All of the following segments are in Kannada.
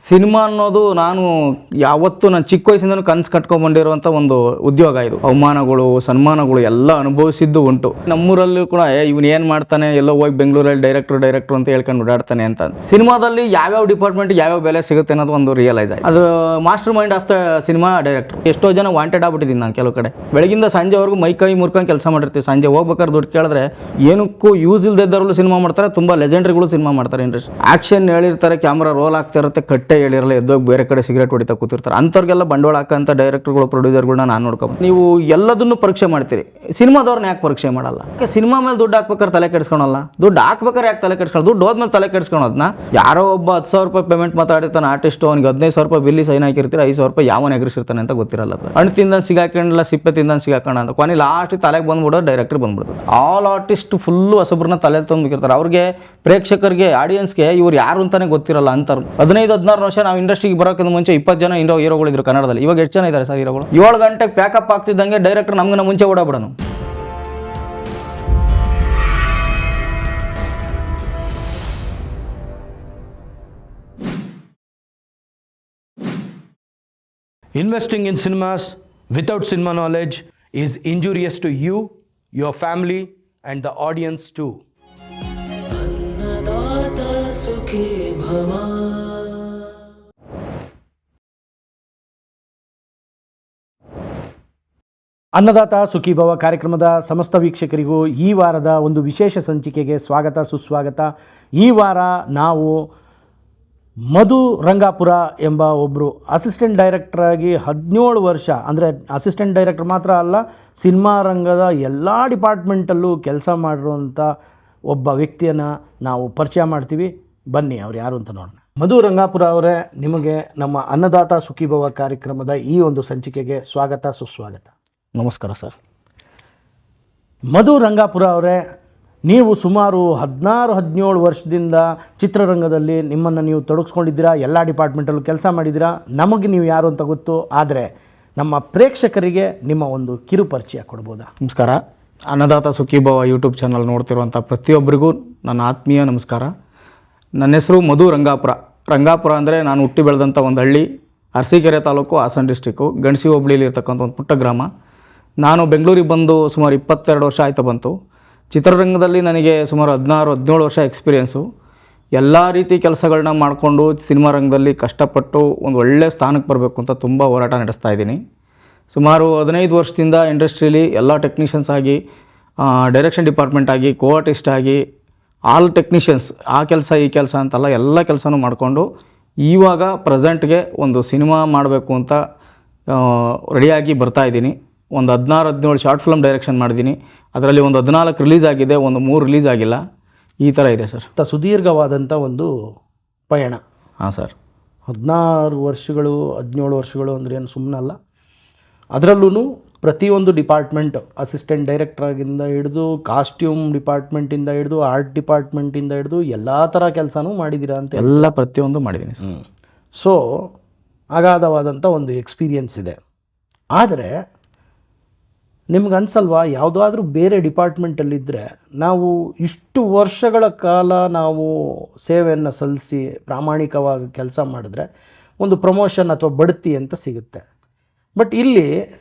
ಸಿನಿಮಾ ಅನ್ನೋದು ನಾನು ಯಾವತ್ತೂ ನಾನು ಚಿಕ್ಕ ವಯಸ್ಸಿಂದನೂ ಕನಸು ಕಟ್ಕೊಂಡ್ಬಂದಿರುವಂಥ ಒಂದು ಉದ್ಯೋಗ ಇದು. ಅವಮಾನಗಳು ಸನ್ಮಾನಗಳು ಎಲ್ಲ ಅನುಭವಿಸಿದ್ದು ಉಂಟು. ನಮ್ಮೂರಲ್ಲೂ ಕೂಡ ಇವನು ಏನು ಮಾಡ್ತಾನೆ, ಎಲ್ಲೋ ಹೋಗಿ ಬೆಂಗಳೂರಲ್ಲಿ ಡೈರೆಕ್ಟ್ರು ಅಂತ ಹೇಳ್ಕೊಂಡು ಓಡಾಡ್ತಾನೆ ಅಂತ. ಸಿನಿಮಾದಲ್ಲಿ ಯಾವ್ಯಾವ ಡಿಪಾರ್ಟ್ಮೆಂಟ್ಗೆ ಯಾವ್ಯಾವ ಬೆಲೆ ಸಿಗುತ್ತೆ ಅನ್ನೋದು ಒಂದು ರಿಯಲೈಸ್ ಆಯ್ತು. ಅದು master mind of the cinema director. ಎಷ್ಟೋ ಜನ ವಾಂಟೆಡ್ ಆಗ್ಬಿಟ್ಟಿದ್ದೀನಿ ನಾನು ಕೆಲವು ಕಡೆ. ಬೆಳಗಿಂದ ಸಂಜೆವರೆಗೂ ಮೈ ಮುರ್ಕೊಂಡು ಕೆಲಸ ಮಾಡಿರ್ತೀವಿ. ಸಂಜೆ ಹೋಗ್ಬೇಕಾದ್ರೆ ದುಡ್ಡು ಕೇಳಿದ್ರೆ ಏನಕ್ಕೂ ಯೂಸ್ ಇಲ್ದಿದ್ದವರು ಸಿನಿಮಾ ಮಾಡ್ತಾರೆ. ತುಂಬ ಲೆಜೆಂಡ್ರಿಗಳು ಸಿನಿಮಾ ಮಾಡ್ತಾರೆ. ಇಂಟ್ರೆಸ್ಟ್ ಆಕ್ಷನ್ ಹೇಳಿರ್ತಾರೆ, ಕ್ಯಾಮ್ರಾ ರೋಲ್ ಆಗ್ತಾ ಇರುತ್ತೆ, ಕಟ್ಟೆ ಹೇಳಿರಲ್ಲ, ಎದ್ದೋಗಿ ಬೇರೆ ಕಡೆ ಸಿಗರೇಟ್ ಹೊಡಿತಾ ಕೂತಿರ್ತಾರೆ. ಅಂಥವ್ರಿಗೆಲ್ಲ ಬಂಡವಾಳ ಹಾಕಂತ ಡೈರೆಕ್ಟರ್ಗಳು ಪ್ರೊಡ್ಯೂಸರ್ಗಳನ್ನ ನಾನು ನೋಡ್ಕೊಂಡು, ನೀವು ಎಲ್ಲದನ್ನು ಪರೀಕ್ಷೆ ಮಾಡ್ತೀರಿ, ಸಿನಿಮಾದವ್ರನ್ನ ಯಾಕೆ ಪರೀಕ್ಷೆ ಮಾಡಲ್ಲ? ಸಿನಿಮಾ ಮೇಲೆ ದುಡ್ಡು ಹಾಕ್ಬೇಕಾದ್ರೆ ತಲೆ ಕೆಡಿಸ್ಕೊಳಲ್ಲ. ದುಡ್ಡು ಹಾಕ್ಬೇಕಾದ್ರೆ ಯಾಕೆ ತಲೆ ಕೆಡಿಸ್ಕೊಳ್ಳೋದು? ದುಡ್ಡು ಹೋದ್ಮೇಲೆ ತಲೆ ಕೆಡಿಸ್ಕೊಳೋದನ್ನ. ಯಾರೋ ಒಬ್ಬ 10,000 ರೂಪಾಯಿ ಪೇಮೆಂಟ್ ಮಾತಾಡಿರ್ತಾನೆ ಆರ್ಟಿಸ್ಟು, ಅವ್ನಿಗೆ 15,000 ರೂಪಾಯಿ ಬಿಲ್ಲಿ ಸೈನ್ ಹಾಕಿರ್ತೀರ, 5,000 ರೂಪಾಯಿ ಯಾವನ ಎಗರಿಸಿರ್ತಾನೆ ಅಂತ ಗೊತ್ತಿರಲ್ಲ. ಹಣ್ಣು ತಿಂದ ಸಿಗಾಕೊಂಡಲ್ಲ, ಸಿಪ್ಪೆ ತಿಂದ ಸಿಗಾಕೋಣ ಅಂತ ಕೊನೆ ಲಾಸ್ಟ್ ತಲೆಗೆ ಬಂದ್ಬಿಡೋ ಡೈರೆಕ್ಟರ್ ಬಂದ್ಬಿಡ್ತಾರೆ. ಆಲ್ ಆರ್ಟಿಸ್ಟ್ ಫುಲ್ಲು ಹೊಸಬ್ರನ್ನ ತಲೆ ತಂದುಬಿಟ್ಟಿರ್ತಾರೆ. ಅವ್ರಿಗೆ ಪ್ರೇಕ್ಷಕರಿಗೆ ಆಡಿಯನ್ಸ್ಗೆ ಇವ್ರು ಯಾರು ಅಂತಾನೆ ಗೊತ್ತಿರಲ್ಲ ಅಂತಾರೆ. 15-16 ವರ್ಷ ನಾವು ಇಂಡಸ್ಟ್ರಿಗೆ ಬರೋಕ್ಕಿಂತ ಮುಂಚೆ 20 ಜನ ಹೀರೋಗಳು ಇದ್ರು ಕನ್ನಡದಲ್ಲಿ. ಇವಾಗ ಎಷ್ಟು ಜನ ಇದ್ದಾರೆ ಸರ್ ಹೀರೋಗಳು? 7 ಗಂಟೆಗೆ ಪ್ಯಾಕಪ್ ಆಗ್ತಿದ್ದಂಗೆ ಡೈರೆಕ್ಟರ್ ನಮ್ಗೆ ಮುಂಚೆ ಓಡಾಬಿಡೋನು. Investing in cinemas without cinema knowledge is injurious to you, your family, and the audience too. Annadata Sukhi Bhava. ಅನ್ನದಾತ ಸುಖಿ ಭವ ಕಾರ್ಯಕ್ರಮದ ಸಮಸ್ತ ವೀಕ್ಷಕರಿಗೂ ಈ ವಾರದ ಒಂದು ವಿಶೇಷ ಸಂಚಿಕೆಗೆ ಸ್ವಾಗತ ಸುಸ್ವಾಗತ. ಈ ವಾರ ನಾವು ಮಧು ರಂಗಾಪುರ ಎಂಬ ಒಬ್ಬರು ಅಸಿಸ್ಟೆಂಟ್ ಡೈರೆಕ್ಟ್ರಾಗಿ 17 ವರ್ಷ, ಅಂದರೆ ಅಸಿಸ್ಟೆಂಟ್ ಡೈರೆಕ್ಟರ್ ಮಾತ್ರ ಅಲ್ಲ, ಸಿನಿಮಾ ರಂಗದ ಎಲ್ಲ ಡಿಪಾರ್ಟ್ಮೆಂಟಲ್ಲೂ ಕೆಲಸ ಮಾಡಿರುವಂಥ ಒಬ್ಬ ವ್ಯಕ್ತಿಯನ್ನು ನಾವು ಪರಿಚಯ ಮಾಡ್ತೀವಿ. ಬನ್ನಿ ಅವ್ರು ಯಾರು ಅಂತ ನೋಡೋಣ. ಮಧು ರಂಗಾಪುರ ಅವರೇ, ನಿಮಗೆ ನಮ್ಮ ಅನ್ನದಾತ ಸುಖೀಭವ ಕಾರ್ಯಕ್ರಮದ ಈ ಒಂದು ಸಂಚಿಕೆಗೆ ಸ್ವಾಗತ ಸುಸ್ವಾಗತ. ನಮಸ್ಕಾರ ಸರ್. ಮಧು ರಂಗಾಪುರ ಅವರೇ, ನೀವು ಸುಮಾರು 16-17 ವರ್ಷದಿಂದ ಚಿತ್ರರಂಗದಲ್ಲಿ ನಿಮ್ಮನ್ನು ನೀವು ತೊಡಗಿಸ್ಕೊಂಡಿದ್ದೀರಾ, ಎಲ್ಲ ಡಿಪಾರ್ಟ್ಮೆಂಟಲ್ಲೂ ಕೆಲಸ ಮಾಡಿದ್ದೀರಾ. ನಮಗೆ ನೀವು ಯಾರು ಅಂತ ಗೊತ್ತು, ಆದರೆ ನಮ್ಮ ಪ್ರೇಕ್ಷಕರಿಗೆ ನಿಮ್ಮ ಒಂದು ಕಿರು ಪರಿಚಯ ಕೊಡ್ಬೋದಾ? ನಮಸ್ಕಾರ. ಅನ್ನದಾತ ಸುಖೀಭವ ಯೂಟ್ಯೂಬ್ ಚಾನಲ್ ನೋಡ್ತಿರುವಂಥ ಪ್ರತಿಯೊಬ್ಬರಿಗೂ ನನ್ನ ಆತ್ಮೀಯ ನಮಸ್ಕಾರ. ನನ್ನ ಹೆಸರು ಮಧು ರಂಗಾಪುರ. ರಂಗಾಪುರ ಅಂದರೆ ನಾನು ಹುಟ್ಟಿ ಬೆಳೆದಂಥ ಒಂದು ಹಳ್ಳಿ, ಅರಸೀಕೆರೆ ತಾಲೂಕು, ಹಾಸನ ಡಿಸ್ಟಿಕ್ಕು, ಗಣಸಿ ಹೋಬಳಿಲಿ ಇರ್ತಕ್ಕಂಥ ಒಂದು ಪುಟ್ಟ ಗ್ರಾಮ. ನಾನು ಬೆಂಗಳೂರಿಗೆ ಬಂದು ಸುಮಾರು 22 ವರ್ಷ ಆಯಿತು ಬಂತು. ಚಿತ್ರರಂಗದಲ್ಲಿ ನನಗೆ ಸುಮಾರು 16-17 ವರ್ಷ ಎಕ್ಸ್ಪೀರಿಯೆನ್ಸು. ಎಲ್ಲ ರೀತಿ ಕೆಲಸಗಳನ್ನ ಮಾಡಿಕೊಂಡು ಸಿನಿಮಾ ರಂಗದಲ್ಲಿ ಕಷ್ಟಪಟ್ಟು ಒಂದು ಒಳ್ಳೆಯ ಸ್ಥಾನಕ್ಕೆ ಬರಬೇಕು ಅಂತ ತುಂಬ ಹೋರಾಟ ನಡೆಸ್ತಾ ಇದ್ದೀನಿ. ಸುಮಾರು 15 ವರ್ಷದಿಂದ ಇಂಡಸ್ಟ್ರೀಲಿ ಎಲ್ಲ ಟೆಕ್ನಿಷಿಯನ್ಸ್ ಆಗಿ, ಡೈರೆಕ್ಷನ್ ಡಿಪಾರ್ಟ್ಮೆಂಟ್ ಆಗಿ, ಕೋ ಆರ್ಟಿಸ್ಟ್ ಆಗಿ, ಆಲ್ ಟೆಕ್ನಿಷಿಯನ್ಸ್, ಆ ಕೆಲಸ ಈ ಕೆಲಸ ಅಂತಲ್ಲ ಎಲ್ಲ ಕೆಲಸನೂ ಮಾಡಿಕೊಂಡು ಇವಾಗ ಪ್ರೆಸೆಂಟ್ಗೆ ಒಂದು ಸಿನಿಮಾ ಮಾಡಬೇಕು ಅಂತ ರೆಡಿಯಾಗಿ ಬರ್ತಾಯಿದ್ದೀನಿ. ಒಂದು 16-17 ಶಾರ್ಟ್ ಫಿಲ್ಮ್ ಡೈರೆಕ್ಷನ್ ಮಾಡಿದ್ದೀನಿ. ಅದರಲ್ಲಿ ಒಂದು 14 ರಿಲೀಸ್ ಆಗಿದೆ, ಒಂದು 3 ರಿಲೀಸ್ ಆಗಿಲ್ಲ. ಈ ಥರ ಇದೆ ಸರ್. ಸುದೀರ್ಘವಾದಂಥ ಒಂದು ಪಯಣ. ಹಾಂ ಸರ್. 16 ವರ್ಷಗಳು 17 ವರ್ಷಗಳು ಅಂದರೆ ಏನು ಸುಮ್ಮನಲ್ಲ. ಅದರಲ್ಲೂ ಪ್ರತಿಯೊಂದು ಡಿಪಾರ್ಟ್ಮೆಂಟ್, ಅಸಿಸ್ಟೆಂಟ್ ಡೈರೆಕ್ಟ್ರಾಗಿಂದ ಹಿಡಿದು, ಕಾಸ್ಟ್ಯೂಮ್ ಡಿಪಾರ್ಟ್ಮೆಂಟಿಂದ ಹಿಡಿದು, ಆರ್ಟ್ ಡಿಪಾರ್ಟ್ಮೆಂಟಿಂದ ಹಿಡಿದು ಎಲ್ಲ ಥರ ಕೆಲಸನೂ ಮಾಡಿದ್ದೀರಾ ಅಂತ. ಎಲ್ಲ ಪ್ರತಿಯೊಂದು ಮಾಡಿದ್ದೀನಿ ಸರ್. ಸೊ ಅಗಾಧವಾದಂಥ ಒಂದು ಎಕ್ಸ್ಪೀರಿಯನ್ಸ್ ಇದೆ. ಆದರೆ ನಿಮ್ಗೆ ಅನ್ಸಲ್ವಾ, ಯಾವುದಾದ್ರೂ ಬೇರೆ ಡಿಪಾರ್ಟ್ಮೆಂಟಲ್ಲಿದ್ದರೆ ನಾವು ಇಷ್ಟು ವರ್ಷಗಳ ಕಾಲ ನಾವು ಸೇವೆಯನ್ನು ಸಲ್ಲಿಸಿ ಪ್ರಾಮಾಣಿಕವಾಗಿ ಕೆಲಸ ಮಾಡಿದ್ರೆ ಒಂದು ಪ್ರಮೋಷನ್ ಅಥವಾ ಬಡ್ತಿ ಅಂತ ಸಿಗುತ್ತೆ. ಬಟ್ ಇಲ್ಲಿ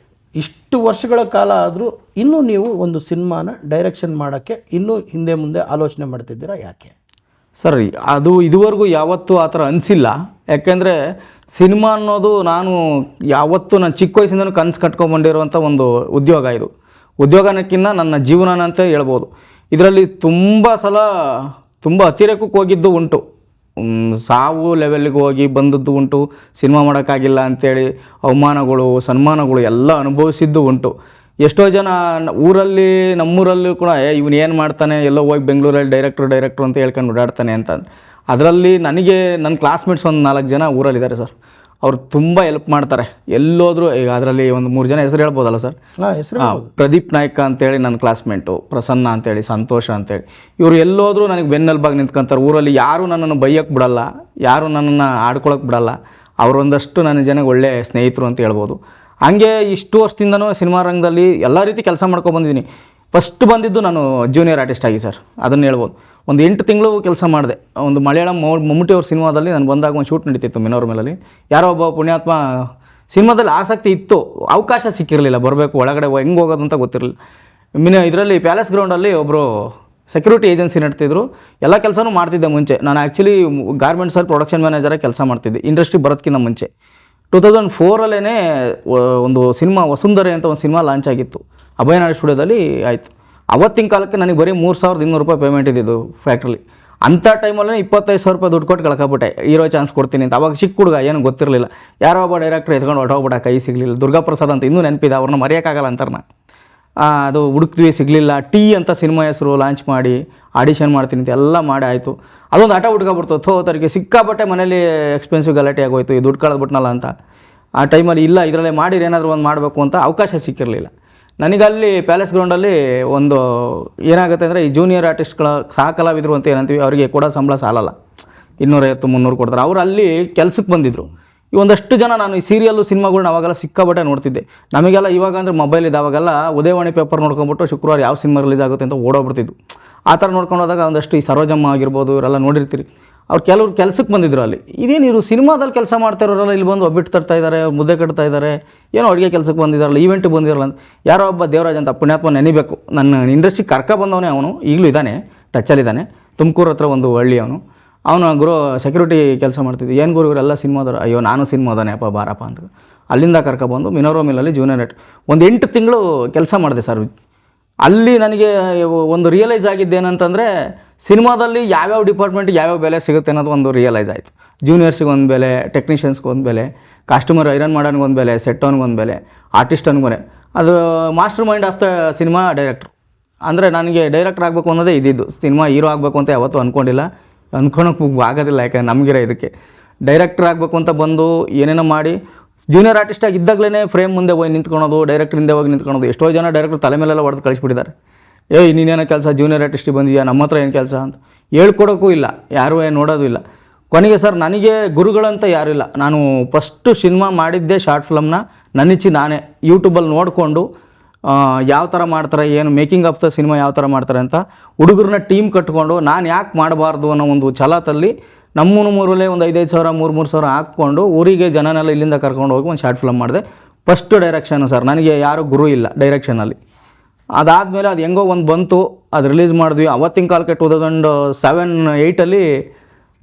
ಇಷ್ಟು ವರ್ಷಗಳ ಕಾಲ ಆದರೂ ಇನ್ನೂ ನೀವು ಒಂದು ಸಿನಿಮಾನ ಡೈರೆಕ್ಷನ್ ಮಾಡೋಕ್ಕೆ ಇನ್ನೂ ಹಿಂದೆ ಮುಂದೆ ಆಲೋಚನೆ ಮಾಡ್ತಿದ್ದೀರಾ, ಯಾಕೆ ಸರ್? ಅದು ಇದುವರೆಗೂ ಯಾವತ್ತೂ ಆ ಥರ ಅನಿಸಿಲ್ಲ. ಯಾಕೆಂದರೆ ಸಿನಿಮಾ ಅನ್ನೋದು ನಾನು ಯಾವತ್ತೂ ನಾನು ಚಿಕ್ಕ ವಯಸ್ಸಿಂದನೂ ಕನಸು ಕಟ್ಕೊಂಡ್ಬಂದಿರುವಂಥ ಒಂದು ಉದ್ಯೋಗ ಇದು. ಉದ್ಯೋಗನಕ್ಕಿಂತ ನನ್ನ ಜೀವನ ಅಂತ ಹೇಳ್ಬೋದು. ಇದರಲ್ಲಿ ತುಂಬ ಸಲ ತುಂಬ ಅತಿರೇಕಕ್ಕೆ ಹೋಗಿದ್ದು ಉಂಟು, ಸಾವು ಲೆವೆಲ್ಗೆ ಹೋಗಿ ಬಂದದ್ದು ಉಂಟು. ಸಿನಿಮಾ ಮಾಡೋಕ್ಕಾಗಿಲ್ಲ ಅಂಥೇಳಿ ಅವಮಾನಗಳು ಸನ್ಮಾನಗಳು ಎಲ್ಲ ಅನುಭವಿಸಿದ್ದು ಉಂಟು. ಎಷ್ಟೋ ಜನ ಊರಲ್ಲಿ, ನಮ್ಮೂರಲ್ಲೂ ಕೂಡ ಇವನು ಏನು ಮಾಡ್ತಾನೆ, ಎಲ್ಲೋ ಹೋಗಿ ಬೆಂಗಳೂರಲ್ಲಿ ಡೈರೆಕ್ಟ್ರು ಅಂತ ಹೇಳ್ಕೊಂಡು ಓಡಾಡ್ತಾನೆ ಅಂತ. ಅದರಲ್ಲಿ ನನಗೆ ನನ್ನ ಕ್ಲಾಸ್ಮೇಟ್ಸ್ ಒಂದು 4 ಜನ ಊರಲ್ಲಿದ್ದಾರೆ ಸರ್. ಅವ್ರು ತುಂಬ ಹೆಲ್ಪ್ ಮಾಡ್ತಾರೆ ಎಲ್ಲೋದ್ರು. ಈಗ ಅದರಲ್ಲಿ ಒಂದು 3 ಜನ ಹೆಸರು ಹೇಳ್ಬೋದಲ್ಲ ಸರ್? ಪ್ರದೀಪ್ ನಾಯ್ಕ ಅಂತೇಳಿ ನನ್ನ ಕ್ಲಾಸ್ಮೇಟು, ಪ್ರಸನ್ನ ಅಂತೇಳಿ, ಸಂತೋಷ ಅಂತೇಳಿ. ಇವರು ಎಲ್ಲೋದ್ರು ನನಗೆ ಬೆನ್ನೆಲುಬಾಗಿ ನಿಂತ್ಕೊಂತಾರೆ. ಊರಲ್ಲಿ ಯಾರೂ ನನ್ನನ್ನು ಬೈಯೋಕ್ಕೆ ಬಿಡಲ್ಲ, ಯಾರೂ ನನ್ನನ್ನು ಆಡ್ಕೊಳಕ್ಕೆ ಬಿಡಲ್ಲ. ಅವರೊಂದಷ್ಟು ನನ್ನ ಜನಕ್ಕೆ ಒಳ್ಳೆಯ ಸ್ನೇಹಿತರು ಅಂತ ಹೇಳ್ಬೋದು. ಹಂಗೆ ಇಷ್ಟು ವರ್ಷದಿಂದನೂ ಸಿನಿಮಾ ರಂಗದಲ್ಲಿ ಎಲ್ಲ ರೀತಿ ಕೆಲಸ ಮಾಡ್ಕೊಬಂದಿದ್ದೀನಿ. ಫಸ್ಟ್ ಬಂದಿದ್ದು ನಾನು ಜೂನಿಯರ್ ಆರ್ಟಿಸ್ಟ್ ಆಗಿ ಸರ್, ಅದನ್ನು ಹೇಳ್ಬೋದು. ಒಂದು 8 ತಿಂಗಳು ಕೆಲಸ ಮಾಡಿದೆ. ಒಂದು ಮಲಯಾಳಂ ಮಮ್ಮೂಟಿ ಅವ್ರ ಸಿನಿಮಾದಲ್ಲಿ ನಾನು ಬಂದಾಗ ಒಂದು ಶೂಟ್ ನಡೀತಿತ್ತು ಮಿನೋರ್ ಮೇಲಲ್ಲಿ. ಯಾರೋ ಒಬ್ಬ ಪುಣ್ಯಾತ್ಮ ಸಿನಿಮಾದಲ್ಲಿ ಆಸಕ್ತಿ ಇತ್ತು, ಅವಕಾಶ ಸಿಕ್ಕಿರಲಿಲ್ಲ, ಬರಬೇಕು ಒಳಗಡೆ ಹೆಂಗೆ ಹೋಗೋದು ಅಂತ ಗೊತ್ತಿರಲಿಲ್ಲ. ಇದರಲ್ಲಿ ಪ್ಯಾಲೇಸ್ ಗ್ರೌಂಡಲ್ಲಿ ಒಬ್ಬರು ಸೆಕ್ಯೂರಿಟಿ ಏಜೆನ್ಸಿ ನಡೆತಿದ್ರು. ಎಲ್ಲ ಕೆಲಸನೂ ಮಾಡ್ತಿದ್ದೆ ಮುಂಚೆ. ನಾನು ಆ್ಯಕ್ಚುಲಿ ಗಾರ್ಮೆಂಟ್ಸಲ್ಲಿ ಪ್ರೊಡಕ್ಷನ್ ಮ್ಯಾನೇಜರಾಗಿ ಕೆಲಸ ಮಾಡ್ತಿದ್ದೆ, ಇಂಡಸ್ಟ್ರಿ ಬರೋದಕ್ಕಿಂತ ಮುಂಚೆ. 2004 ಒಂದು ಸಿನಿಮಾ ವಸುಂಧರೆ ಅಂತ ಒಂದು ಸಿನಿಮಾ ಲಾಂಚ್ ಆಗಿತ್ತು ಅಭಯನಾಡಿ ಸ್ಟುಡಿಯೋದಲ್ಲಿ ಆಯಿತು. ಅವತ್ತಿನ ಕಾಲಕ್ಕೆ ನನಗೆ ಬರೀ 3,200 ರೂಪಾಯಿ ಪೇಮೆಂಟ್ ಇದ್ದಿದ್ದು ಫ್ಯಾಕ್ಟ್ರಲ್ಲಿ. ಅಂಥ ಟೈಮಲ್ಲೇ 25,000 ರೂಪಾಯಿ ದುಡ್ಡು ಕೊಟ್ಟು ಕಳ್ಕೊಬಿಟ್ಟೆ, ಹೀರೋ ಚಾನ್ಸ್ ಕೊಡ್ತೀನಿ ಅಂತ. ಅವಾಗ ಚಿಕ್ಕ ಹುಡುಗ, ಏನು ಗೊತ್ತಿರಲಿಲ್ಲ. ಯಾರೋ ಒಬ್ಬ ಡೈರೆಕ್ಟ್ರ್ ಎತ್ಕೊಂಡು ಹೊಟ್ಟೋಗ್ಬಿಟ್ಟ, ಕೈ ಸಿಗಲಿಲ್ಲ. ದುರ್ಗಾಪ್ರಸಾದ್ ಅಂತ ಇನ್ನೂ ನೆನಪಿದೆ, ಅವ್ರನ್ನ ಮರೆಯೋಕ್ಕಾಗಲ್ಲ ಅಂತಾರೆ. ಅದು ಹುಡುಕ್ತೀವಿ, ಸಿಗಲಿಲ್ಲ. ಟೀ ಅಂತ ಸಿನಿಮಾ ಹೆಸರು ಲಾಂಚ್ ಮಾಡಿ ಆಡಿಷನ್ ಮಾಡ್ತೀನಿ ಅಂತ ಎಲ್ಲ ಮಾಡಿ ಆಯಿತು. ಅದೊಂದು ಆಟ ಹುಡ್ಕೊಬಿಡ್ತು. ತರಿಗೆ ಸಿಕ್ಕಾಬಟ್ಟೆ ಮನೇಲಿ ಎಕ್ಸ್ಪೆನ್ಸಿವ್ ಗಲಾಟೆ ಆಗೋಯ್ತು, ಈ ದುಡ್ಡು ಕಳೆದ್ಬಿಟ್ನಲ್ಲ ಅಂತ. ಆ ಟೈಮಲ್ಲಿ ಇಲ್ಲ, ಇದರಲ್ಲೇ ಮಾಡಿರಿ ಏನಾದರೂ ಒಂದು ಮಾಡಬೇಕು ಅಂತ ಅವಕಾಶ ಸಿಕ್ಕಿರಲಿಲ್ಲ ನನಗಲ್ಲಿ. ಪ್ಯಾಲೇಸ್ ಗ್ರೌಂಡಲ್ಲಿ ಒಂದು ಏನಾಗುತ್ತೆ ಅಂದರೆ, ಈ ಜೂನಿಯರ್ ಆರ್ಟಿಸ್ಟ್ಗಳ ಸಹ ಕಲಾವಿದರು ಅಂತ ಏನಂತೀವಿ, ಅವರಿಗೆ ಕೂಡ ಸಂಬಳ ಸಾಲಲ್ಲ, 250-300 ಕೊಡ್ತಾರೆ. ಅವರು ಅಲ್ಲಿ ಕೆಲಸಕ್ಕೆ ಬಂದಿದ್ದರು. ಈ ಒಂದಷ್ಟು ಜನ, ನಾನು ಈ ಸೀರಿಯಲ್ಲು ಸಿನಿಮಾಗಳ್ನ ಅವಾಗೆಲ್ಲ ಸಿಕ್ಕಾಬಟ್ಟೆ ನೋಡ್ತಿದ್ದೆ. ನಮಗೆಲ್ಲ ಇವಾಗ ಅಂದರೆ ಮೊಬೈಲ್ ಇದೆ, ಅವಾಗೆಲ್ಲ ಉದಯವಾಣಿ ಪೇಪರ್ ನೋಡ್ಕೊಂಬಿಟ್ಟು ಶುಕ್ರವಾರ ಯಾವ ಸಿನಿಮಾ ರಿಲೀಸ್ ಆಗುತ್ತೆ ಅಂತ ಓಡೋಗ್ಬಿಡ್ತಿದ್ದು. ಆ ಥರ ನೋಡ್ಕೊಂಡು ಹೋದಾಗ ಒಂದಷ್ಟು ಈ ಸರೋಜಮ್ಮ ಆಗಿರ್ಬೋದು, ಇವರೆಲ್ಲ ನೋಡಿರ್ತೀರಿ. ಅವ್ರು ಕೆಲವ್ರು ಕೆಲಸಕ್ಕೆ ಬಂದಿದ್ರು ಅಲ್ಲಿ. ಇದೇನು ಇವರು ಸಿನಿಮಾದಲ್ಲಿ ಕೆಲಸ ಮಾಡ್ತಾ ಇರೋರೆಲ್ಲ ಇಲ್ಲಿ ಬಂದು ಒಬ್ಬಿಟ್ಟು ತರ್ತಾ ಇದ್ದಾರೆ, ಮುದ್ದೆ ಕಟ್ತಾ ಇದ್ದಾರೆ, ಏನೋ ಅಡುಗೆ ಕೆಲಸಕ್ಕೆ ಬಂದಿದ್ದಾರಲ್ಲ, ಈವೆಂಟಿಗೆ ಬಂದಿರಲ್ಲ ಅಂತ. ಯಾರೋ ಒಬ್ಬ ದೇವರಾಜ್ ಅಂತ ಪುಣ್ಯಾತ್ಮ ನೆನಿಬೇಕು, ನನ್ನ ಇಂಡಸ್ಟ್ರಿ ಬಂದವನೇ ಅವನು, ಈಗಲೂ ಇದ್ದಾನೆ, ಟಚ್ಚಲ್ಲಿದ್ದಾನೆ. ತುಮಕೂರು ಹತ್ರ ಒಂದು ಹಳ್ಳಿ ಅವನು ಗುರು ಸೆಕ್ಯೂರಿಟಿ ಕೆಲಸ ಮಾಡ್ತಿದ್ದೆ. ಏನು ಗುರು ಇವರೆಲ್ಲ ಸಿನಿಮಾದವರು? ಅಯ್ಯೋ ನಾನು ಸಿನಿಮಾದಾನೆ ಅಪ್ಪ, ಬಾರಪ್ಪ ಅಂತ. ಅಲ್ಲಿಂದ ಕರ್ಕೊಬಂದು ಮಿನೋರೋ ಮಿಲ್ಲಲ್ಲಿ ಜೂನಿಯರ್ ಆರ್ಟ್ ಒಂದು 8 ತಿಂಗಳು ಕೆಲಸ ಮಾಡಿದೆ ಸರ್. ಅಲ್ಲಿ ನನಗೆ ಒಂದು ರಿಯಲೈಸ್ ಆಗಿದ್ದೇನಂತಂದರೆ, ಸಿನಿಮಾದಲ್ಲಿ ಯಾವ್ಯಾವ ಡಿಪಾರ್ಟ್ಮೆಂಟಿಗೆ ಯಾವ್ಯಾವ ಬೆಲೆ ಸಿಗುತ್ತೆ ಅನ್ನೋದು ಒಂದು ರಿಯಲೈಸ್ ಆಯಿತು. ಜೂನಿಯರ್ಸಿಗೆ ಒಂದು ಬೆಲೆ, ಟೆಕ್ನಿಷಿಯನ್ಸ್ಗೆ ಒಂದು ಬೆಲೆ, ಕಾಸ್ಟ್ಯೂಮರ್ ಐರನ್ ಮಾಡೋನಿಗೆ ಒಂದು ಬೆಲೆ, ಸೆಟ್ಟವ್ನಿಗೆ ಒಂದು ಬೆಲೆ, ಆರ್ಟಿಸ್ಟನ್ಗೆ ಬೆಲೆ. ಅದು master mind of the cinema director. ಅಂದರೆ ನನಗೆ ಡೈರೆಕ್ಟರ್ ಆಗಬೇಕು ಅನ್ನೋದೇ ಇದ್ದಿದ್ದು. ಸಿನಿಮಾ ಹೀರೋ ಆಗಬೇಕು ಅಂತ ಯಾವತ್ತೂ ಅಂದ್ಕೊಂಡಿಲ್ಲ, ಅಂದ್ಕೊಳಕ್ಕೆ ಆಗೋದಿಲ್ಲ. ಯಾಕಂದರೆ ನಮಗಿರೋ ಇದಕ್ಕೆ ಡೈರೆಕ್ಟ್ರ್ ಆಗಬೇಕು ಅಂತ ಬಂದು ಏನೇನೋ ಮಾಡಿ ಜೂನಿಯರ್ ಆರ್ಟಿಸ್ಟಾಗಿ ಇದ್ದಾಗಲೇ ಫ್ರೇಮ್ ಮುಂದೆ ಹೋಗಿ ನಿಂತ್ಕೊಳೋದು, ಡೈರೆಕ್ಟ್ರ್ ಹಿಂದೆ ಹೋಗಿ ನಿಂತ್ಕೊಳೋದು. ಎಷ್ಟೋ ಜನ ಡೈರೆಕ್ಟ್ರ್ ತಲೆ ಮೇಲೆಲ್ಲ ಹೊಡೆದು ಕಳಿಸ್ಬಿಟ್ಟಿದ್ದಾರೆ. ನೀನೇನೋ ಕೆಲಸ, ಜೂನಿಯರ್ ಆರ್ಟಿಸ್ಟಿಗೆ ಬಂದಿದ್ಯಾ, ನಮ್ಮ ಹತ್ರ ಏನು ಕೆಲಸ ಅಂತ ಹೇಳ್ಕೊಡೋಕ್ಕೂ ಇಲ್ಲ, ಯಾರೂ ಏನು ನೋಡೋದು ಇಲ್ಲ. ಕೊನೆಗೆ ಸರ್, ನನಗೆ ಗುರುಗಳಂತ ಯಾರೂ ಇಲ್ಲ. ನಾನು ಫಸ್ಟು ಸಿನಿಮಾ ಮಾಡಿದ್ದೆ ಶಾರ್ಟ್ ಫಿಲಮ್ನ ನನ್ನಿಚ್ಚಿ ನಾನೇ ಯೂಟ್ಯೂಬಲ್ಲಿ ನೋಡಿಕೊಂಡು ಯಾವ ಥರ ಮಾಡ್ತಾರೆ, ಏನು ಮೇಕಿಂಗ್ ಆಫ್ ದ ಸಿನಿಮಾ ಯಾವ ಥರ ಮಾಡ್ತಾರೆ ಅಂತ ಹುಡುಗರನ್ನ ಟೀಮ್ ಕಟ್ಕೊಂಡು, ನಾನು ಯಾಕೆ ಮಾಡಬಾರ್ದು ಅನ್ನೋ ಒಂದು ಛಲದಲ್ಲಿ ನಮ್ಮೂರಲ್ಲೇ ಒಂದು 5,000 ಸಾವಿರ 3,000 ಹಾಕ್ಕೊಂಡು ಊರಿಗೆ ಜನನೆಲ್ಲ ಇಲ್ಲಿಂದ ಕರ್ಕೊಂಡು ಹೋಗಿ ಒಂದು ಶಾರ್ಟ್ ಫಿಲಮ್ ಮಾಡಿದೆ. First direction sir. ನನಗೆ ಯಾರೂ ಗುರು ಇಲ್ಲ ಡೈರೆಕ್ಷನಲ್ಲಿ. ಅದಾದಮೇಲೆ ಅದು ಹೆಂಗೋ ಒಂದು ಬಂತು, ಅದು ರಿಲೀಸ್ ಮಾಡಿದ್ವಿ. ಅವತ್ತಿನ ಕಾಲಕ್ಕೆ 2007-8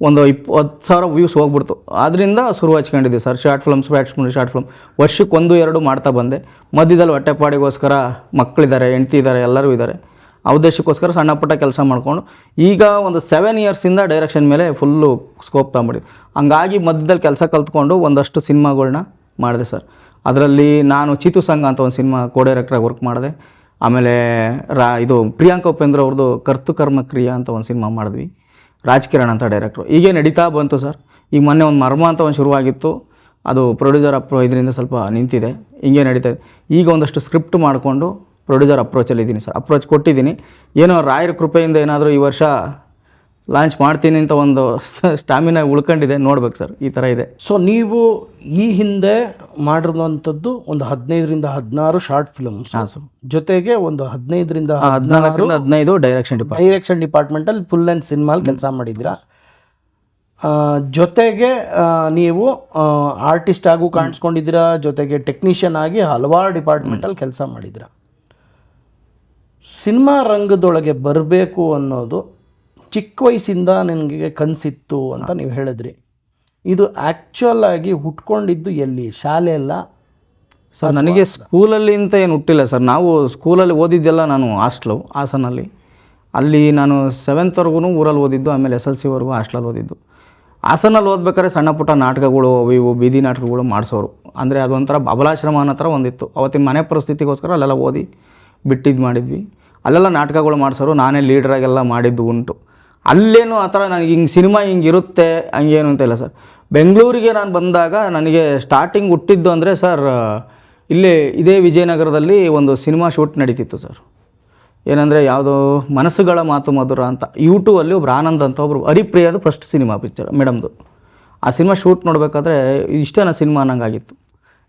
ಒಂದು 20,000 ವ್ಯೂಸ್ ಹೋಗ್ಬಿಡ್ತು. ಅದರಿಂದ ಶುರು ಹಚ್ಕೊಂಡಿದ್ದೆ sir short films. Short film ವರ್ಷಕ್ಕೆ 1-2 ಮಾಡ್ತಾ ಬಂದೆ. ಮಧ್ಯದಲ್ಲಿ ಹೊಟ್ಟೆಪಾಡಿಗೋಸ್ಕರ ಮಕ್ಕಳಿದ್ದಾರೆ, ಹೆಂಡ್ತಿ ಇದ್ದಾರೆ, ಎಲ್ಲರೂ ಇದ್ದಾರೆ. ಆ ಉದ್ದೇಶಕ್ಕೋಸ್ಕರ ಸಣ್ಣ ಪುಟ್ಟ ಕೆಲಸ ಮಾಡಿಕೊಂಡು ಈಗ ಒಂದು 7 ಇಯರ್ಸಿಂದ ಡೈರೆಕ್ಷನ್ ಮೇಲೆ ಫುಲ್ಲು ಸ್ಕೋಪ್ ತಗೊಂಬಿಟ್ಟಿದ್ದೆ. ಹಂಗಾಗಿ ಮಧ್ಯದಲ್ಲಿ ಕೆಲಸ ಕಲ್ತ್ಕೊಂಡು ಒಂದಷ್ಟು ಸಿನಿಮಾಗಳ್ನ ಮಾಡಿದೆ ಸರ್. ಅದರಲ್ಲಿ ನಾನು ಚೀತು ಸಂಘ ಅಂತ ಒಂದು ಸಿನಿಮಾ ಡೈರೆಕ್ಟ್ರಾಗಿ ವರ್ಕ್ ಮಾಡಿದೆ. ಆಮೇಲೆ ಇದು ಪ್ರಿಯಾಂಕಾ ಉಪೇಂದ್ರ ಅವ್ರದ್ದು ಕರ್ತು ಕರ್ಮ ಕ್ರಿಯಾ ಅಂತ ಒಂದು ಸಿನಿಮಾ ಮಾಡಿದ್ವಿ. ರಾಜ್ಕಿರಣ್ ಅಂತ ಡೈರೆಕ್ಟ್ರು. ಹೀಗೆ ನಡೀತಾ ಬಂತು ಸರ್. ಈಗ ಮೊನ್ನೆ ಒಂದು ಮರ್ಮ ಅಂತ ಒಂದು ಶುರುವಾಗಿತ್ತು, ಅದು ಪ್ರೊಡ್ಯೂಸರ್ ಇದರಿಂದ ಸ್ವಲ್ಪ ನಿಂತಿದೆ. ಹಿಂಗೆ ನಡೀತಾ ಇದೆ. ಈಗ ಒಂದಷ್ಟು ಸ್ಕ್ರಿಪ್ಟ್ ಮಾಡಿಕೊಂಡು ಪ್ರೊಡ್ಯೂಸರ್ ಅಪ್ರೋಚಲ್ಲಿ ಇದ್ದೀನಿ ಸರ್. ಅಪ್ರೋಚ್ ಕೊಟ್ಟಿದ್ದೀನಿ. ಏನೋ ರಾಯರ ಕೃಪೆಯಿಂದ ಏನಾದರೂ ಈ ವರ್ಷ ಲಾಂಚ್ ಮಾಡ್ತೀನಿ ಅಂತ ಒಂದು ಸ್ಟಾಮಿನಾ ಉಳ್ಕೊಂಡಿದೆ. ನೋಡ್ಬೇಕು ಸರ್, ಈ ಥರ ಇದೆ. ಸೊ ನೀವು ಈ ಹಿಂದೆ ಮಾಡಿರುವಂಥದ್ದು ಒಂದು 15-16 ಶಾರ್ಟ್ ಫಿಲ್ಮ್ಸ್, ಜೊತೆಗೆ ಒಂದು 14-15 ಡೈರೆಕ್ಷನ್ ಡಿಪಾರ್ಟ್ಮೆಂಟಲ್ಲಿ ಫುಲ್ ಲೆಂತ್ ಸಿನಿಮಾಲ್ ಕೆಲಸ ಮಾಡಿದ್ದೀರಾ. ಜೊತೆಗೆ ನೀವು ಆರ್ಟಿಸ್ಟ್ ಆಗೂ ಕಾಣಿಸ್ಕೊಂಡಿದ್ದೀರಾ, ಜೊತೆಗೆ ಟೆಕ್ನಿಷಿಯನ್ ಆಗಿ ಹಲವಾರು ಡಿಪಾರ್ಟ್ಮೆಂಟಲ್ಲಿ ಕೆಲಸ ಮಾಡಿದ್ದೀರಾ. ಸಿನಿಮಾ ರಂಗದೊಳಗೆ ಬರಬೇಕು ಅನ್ನೋದು ಚಿಕ್ಕ ವಯಸ್ಸಿಂದ ನನಗೆ ಕನಸಿತ್ತು ಅಂತ ನೀವು ಹೇಳಿದ್ರಿ. ಇದು ಆ್ಯಕ್ಚುಯಲ್ ಆಗಿ ಹುಟ್ಕೊಂಡಿದ್ದು ಎಲ್ಲಿ? ಶಾಲೆ ಎಲ್ಲ ಸರ್? ನನಗೆ ಸ್ಕೂಲಲ್ಲಿ ಅಂತ ಏನು ಹುಟ್ಟಿಲ್ಲ ಸರ್. ನಾವು ಸ್ಕೂಲಲ್ಲಿ ಓದಿದ್ದೆಲ್ಲ ನಾನು ಹಾಸನಲ್ಲಿ. ಅಲ್ಲಿ ನಾನು 7th ಊರಲ್ಲಿ ಓದಿದ್ದು. ಆಮೇಲೆ SLC ಹಾಸ್ಟೆಲಲ್ಲಿ ಓದಿದ್ದು. ಹಾಸನಲ್ಲಿ ಓದ್ಬೇಕಾದ್ರೆ ಸಣ್ಣ ಪುಟ್ಟ ನಾಟಕಗಳು, ಇವು ಬೀದಿ ನಾಟಕಗಳು ಮಾಡಿಸೋರು. ಅಂದರೆ ಅದೊಂಥರ ಅಬಲಾಶ್ರಮ ಅನ್ನೋ ಥರ ಒಂದಿತ್ತು. ಅವತ್ತಿನ ಮನೆ ಪರಿಸ್ಥಿತಿಗೋಸ್ಕರ ಅಲ್ಲೆಲ್ಲ ಓದಿ ಬಿಟ್ಟಿದ್ದು ಮಾಡಿದ್ವಿ. ಅಲ್ಲೆಲ್ಲ ನಾಟಕಗಳು ಮಾಡಿಸೋರು. ನಾನೇ ಲೀಡ್ರಾಗೆಲ್ಲ ಮಾಡಿದ್ದು ಉಂಟು. ಅಲ್ಲೇನು ಆ ಥರ ನನಗೆ ಹಿಂಗೆ ಸಿನಿಮಾ ಹಿಂಗಿರುತ್ತೆ ಹಂಗೇನು ಅಂತ ಇಲ್ಲ ಸರ್. ಬೆಂಗಳೂರಿಗೆ ನಾನು ಬಂದಾಗ ನನಗೆ ಸ್ಟಾರ್ಟಿಂಗ್ ಹುಟ್ಟಿದ್ದು ಅಂದರೆ ಸರ್, ಇಲ್ಲೇ ಇದೇ ವಿಜಯನಗರದಲ್ಲಿ ಒಂದು ಸಿನಿಮಾ ಶೂಟ್ ನಡೀತಿತ್ತು ಸರ್. ಏನಂದರೆ ಯಾವುದೋ ಮನಸ್ಸುಗಳ ಮಾತು ಮಧುರ ಅಂತ ಯೂಟ್ಯೂಬಲ್ಲಿ ಒಬ್ರು ಆನಂದ್ ಅಂತ ಒಬ್ರು ಹರಿಪ್ರಿಯಾದು ಫಸ್ಟ್ ಸಿನಿಮಾ ಪಿಕ್ಚರ್ ಮೇಡಮ್ದು. ಆ ಸಿನಿಮಾ ಶೂಟ್ ನೋಡಬೇಕಾದ್ರೆ ಇಷ್ಟೇನ ಸಿನಿಮಾ ಅನ್ನಂಗಾಗಿತ್ತು.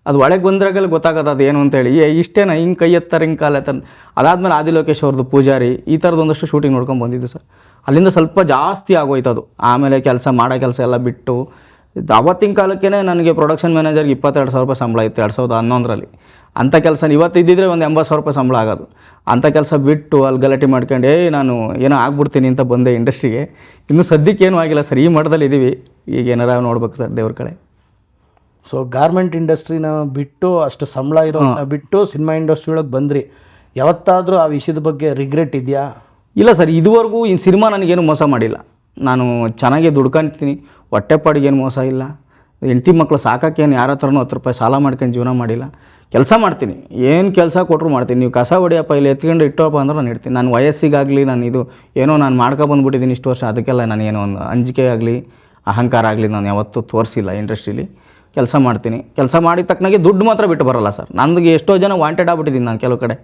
ಅದು ಒಳಗೆ ಬಂದ್ರಾಗೆಲ್ಲ ಗೊತ್ತಾಗೋದು ಅದು ಏನು ಅಂತೇಳಿ ಇಷ್ಟೇನ ಹಿಂಗೆ ಕೈ ಎತ್ತಾರೆ ಹಿಂಗೆ ಕಾಲು ಎತ್ತಾರೆ. ಅದಾದಮೇಲೆ ಆದಿ ಲೋಕೇಶ್ ಅವ್ರದ್ದು ಪೂಜಾರಿ ಈ ಥರದ್ದು ಒಂದಷ್ಟು ಶೂಟಿಂಗ್ ನೋಡ್ಕೊಂಡು ಬಂದಿದ್ದು ಸರ್. ಅಲ್ಲಿಂದ ಸ್ವಲ್ಪ ಜಾಸ್ತಿ ಆಗೋಯ್ತು ಅದು. ಆಮೇಲೆ ಮಾಡೋ ಕೆಲಸ ಎಲ್ಲ ಬಿಟ್ಟು ಅವತ್ತಿನ ಕಾಲಕ್ಕೇ ನನಗೆ ಪ್ರೊಡಕ್ಷನ್ ಮ್ಯಾನೇಜರ್ಗೆ 22,000 ರೂಪಾಯಿ ಸಂಬಳ ಇತ್ತು 2011ರಲ್ಲಿ. ಅಂಥ ಕೆಲಸ ಇವತ್ತು ಇದ್ದಿದ್ರೆ ಒಂದು 80,000 ರೂಪಾಯಿ ಸಂಬಳ ಆಗೋದು. ಅಂಥ ಕೆಲಸ ಬಿಟ್ಟು ಅಲ್ಲಿ ಗಲಾಟೆ ಮಾಡ್ಕೊಂಡು ನಾನು ಏನೋ ಆಗ್ಬಿಡ್ತೀನಿ ಅಂತ ಬಂದೆ ಇಂಡಸ್ಟ್ರಿಗೆ. ಇನ್ನೂ ಸದ್ಯಕ್ಕೆ ಏನೂ ಆಗಿಲ್ಲ ಸರ್, ಈ ಮಟ್ಟದಲ್ಲಿ ಇದ್ದೀವಿ. ಈಗ ಏನಾರ ನೋಡ್ಬೇಕು ಸರ್ ದೇವ್ರ ಕಡೆ. ಸೊ ಗಾರ್ಮೆಂಟ್ ಇಂಡಸ್ಟ್ರಿನ ಬಿಟ್ಟು ಅಷ್ಟು ಸಂಬಳ ಇರೋದನ್ನ ಬಿಟ್ಟು ಸಿನಿಮಾ ಇಂಡಸ್ಟ್ರಿ ಒಳಗೆ ಬಂದ್ರಿ. ಯಾವತ್ತಾದರೂ ಆ ವಿಷಯದ ಬಗ್ಗೆ ರಿಗ್ರೆಟ್ ಇದೆಯಾ? ಇಲ್ಲ ಸರ್, ಇದುವರೆಗೂ ಈ ಸಿನಿಮಾ ನನಗೇನು ಮೋಸ ಮಾಡಿಲ್ಲ. ನಾನು ಚೆನ್ನಾಗಿ ದುಡ್ಕೊಂತೀನಿ, ಹೊಟ್ಟೆಪಾಡಿಗೇನು ಮೋಸ ಇಲ್ಲ. ಹೆಂಡತಿ ಮಕ್ಕಳು ಸಾಕೋಕ್ಕೇನು ಯಾರ ಹತ್ರನೂ 10 ರೂಪಾಯಿ ಸಾಲ ಮಾಡ್ಕೊಂಡು ಜೀವನ ಮಾಡಿಲ್ಲ. ಕೆಲಸ ಮಾಡ್ತೀನಿ, ಏನು ಕೆಲಸ ಕೊಟ್ಟರು ಮಾಡ್ತೀನಿ. ನೀವು ಕಸ ಹೊಡಿಯಪ್ಪ ಇಲ್ಲಿ ಎತ್ಕೊಂಡು ಇಟ್ಟೋಪ್ಪ ಅಂದ್ರೆ ನಾನು ಇಡ್ತೀನಿ. ನಾನು ವಯಸ್ಸಿಗಾಗಲಿ ನಾನು ಇದು ಏನೋ ನಾನು ಮಾಡ್ಕೊಬಂದ್ಬಿಟ್ಟಿದ್ದೀನಿ ಇಷ್ಟು ವರ್ಷ, ಅದಕ್ಕೆಲ್ಲ ನಾನು ಏನೋ ಒಂದು ಅಂಜಿಕೆ ಆಗಲಿ ಅಹಂಕಾರ ಆಗಲಿ ನಾನು ಯಾವತ್ತೂ ತೋರಿಸಿಲ್ಲ. ಇಂಡಸ್ಟ್ರೀಲಿ ಕೆಲಸ ಮಾಡ್ತೀನಿ. ಕೆಲಸ ಮಾಡಿದ ತಕ್ಕನಾಗೆ ದುಡ್ಡು ಮಾತ್ರ ಬಿಟ್ಟು ಬರೋಲ್ಲ ಸರ್. ನನಗೆ ಎಷ್ಟೋ ಜನ ವಾಂಟೆಡ್ ಆಗ್ಬಿಟ್ಟಿದ್ದೀನಿ ನಾನು ಕೆಲವು ಕಡೆ.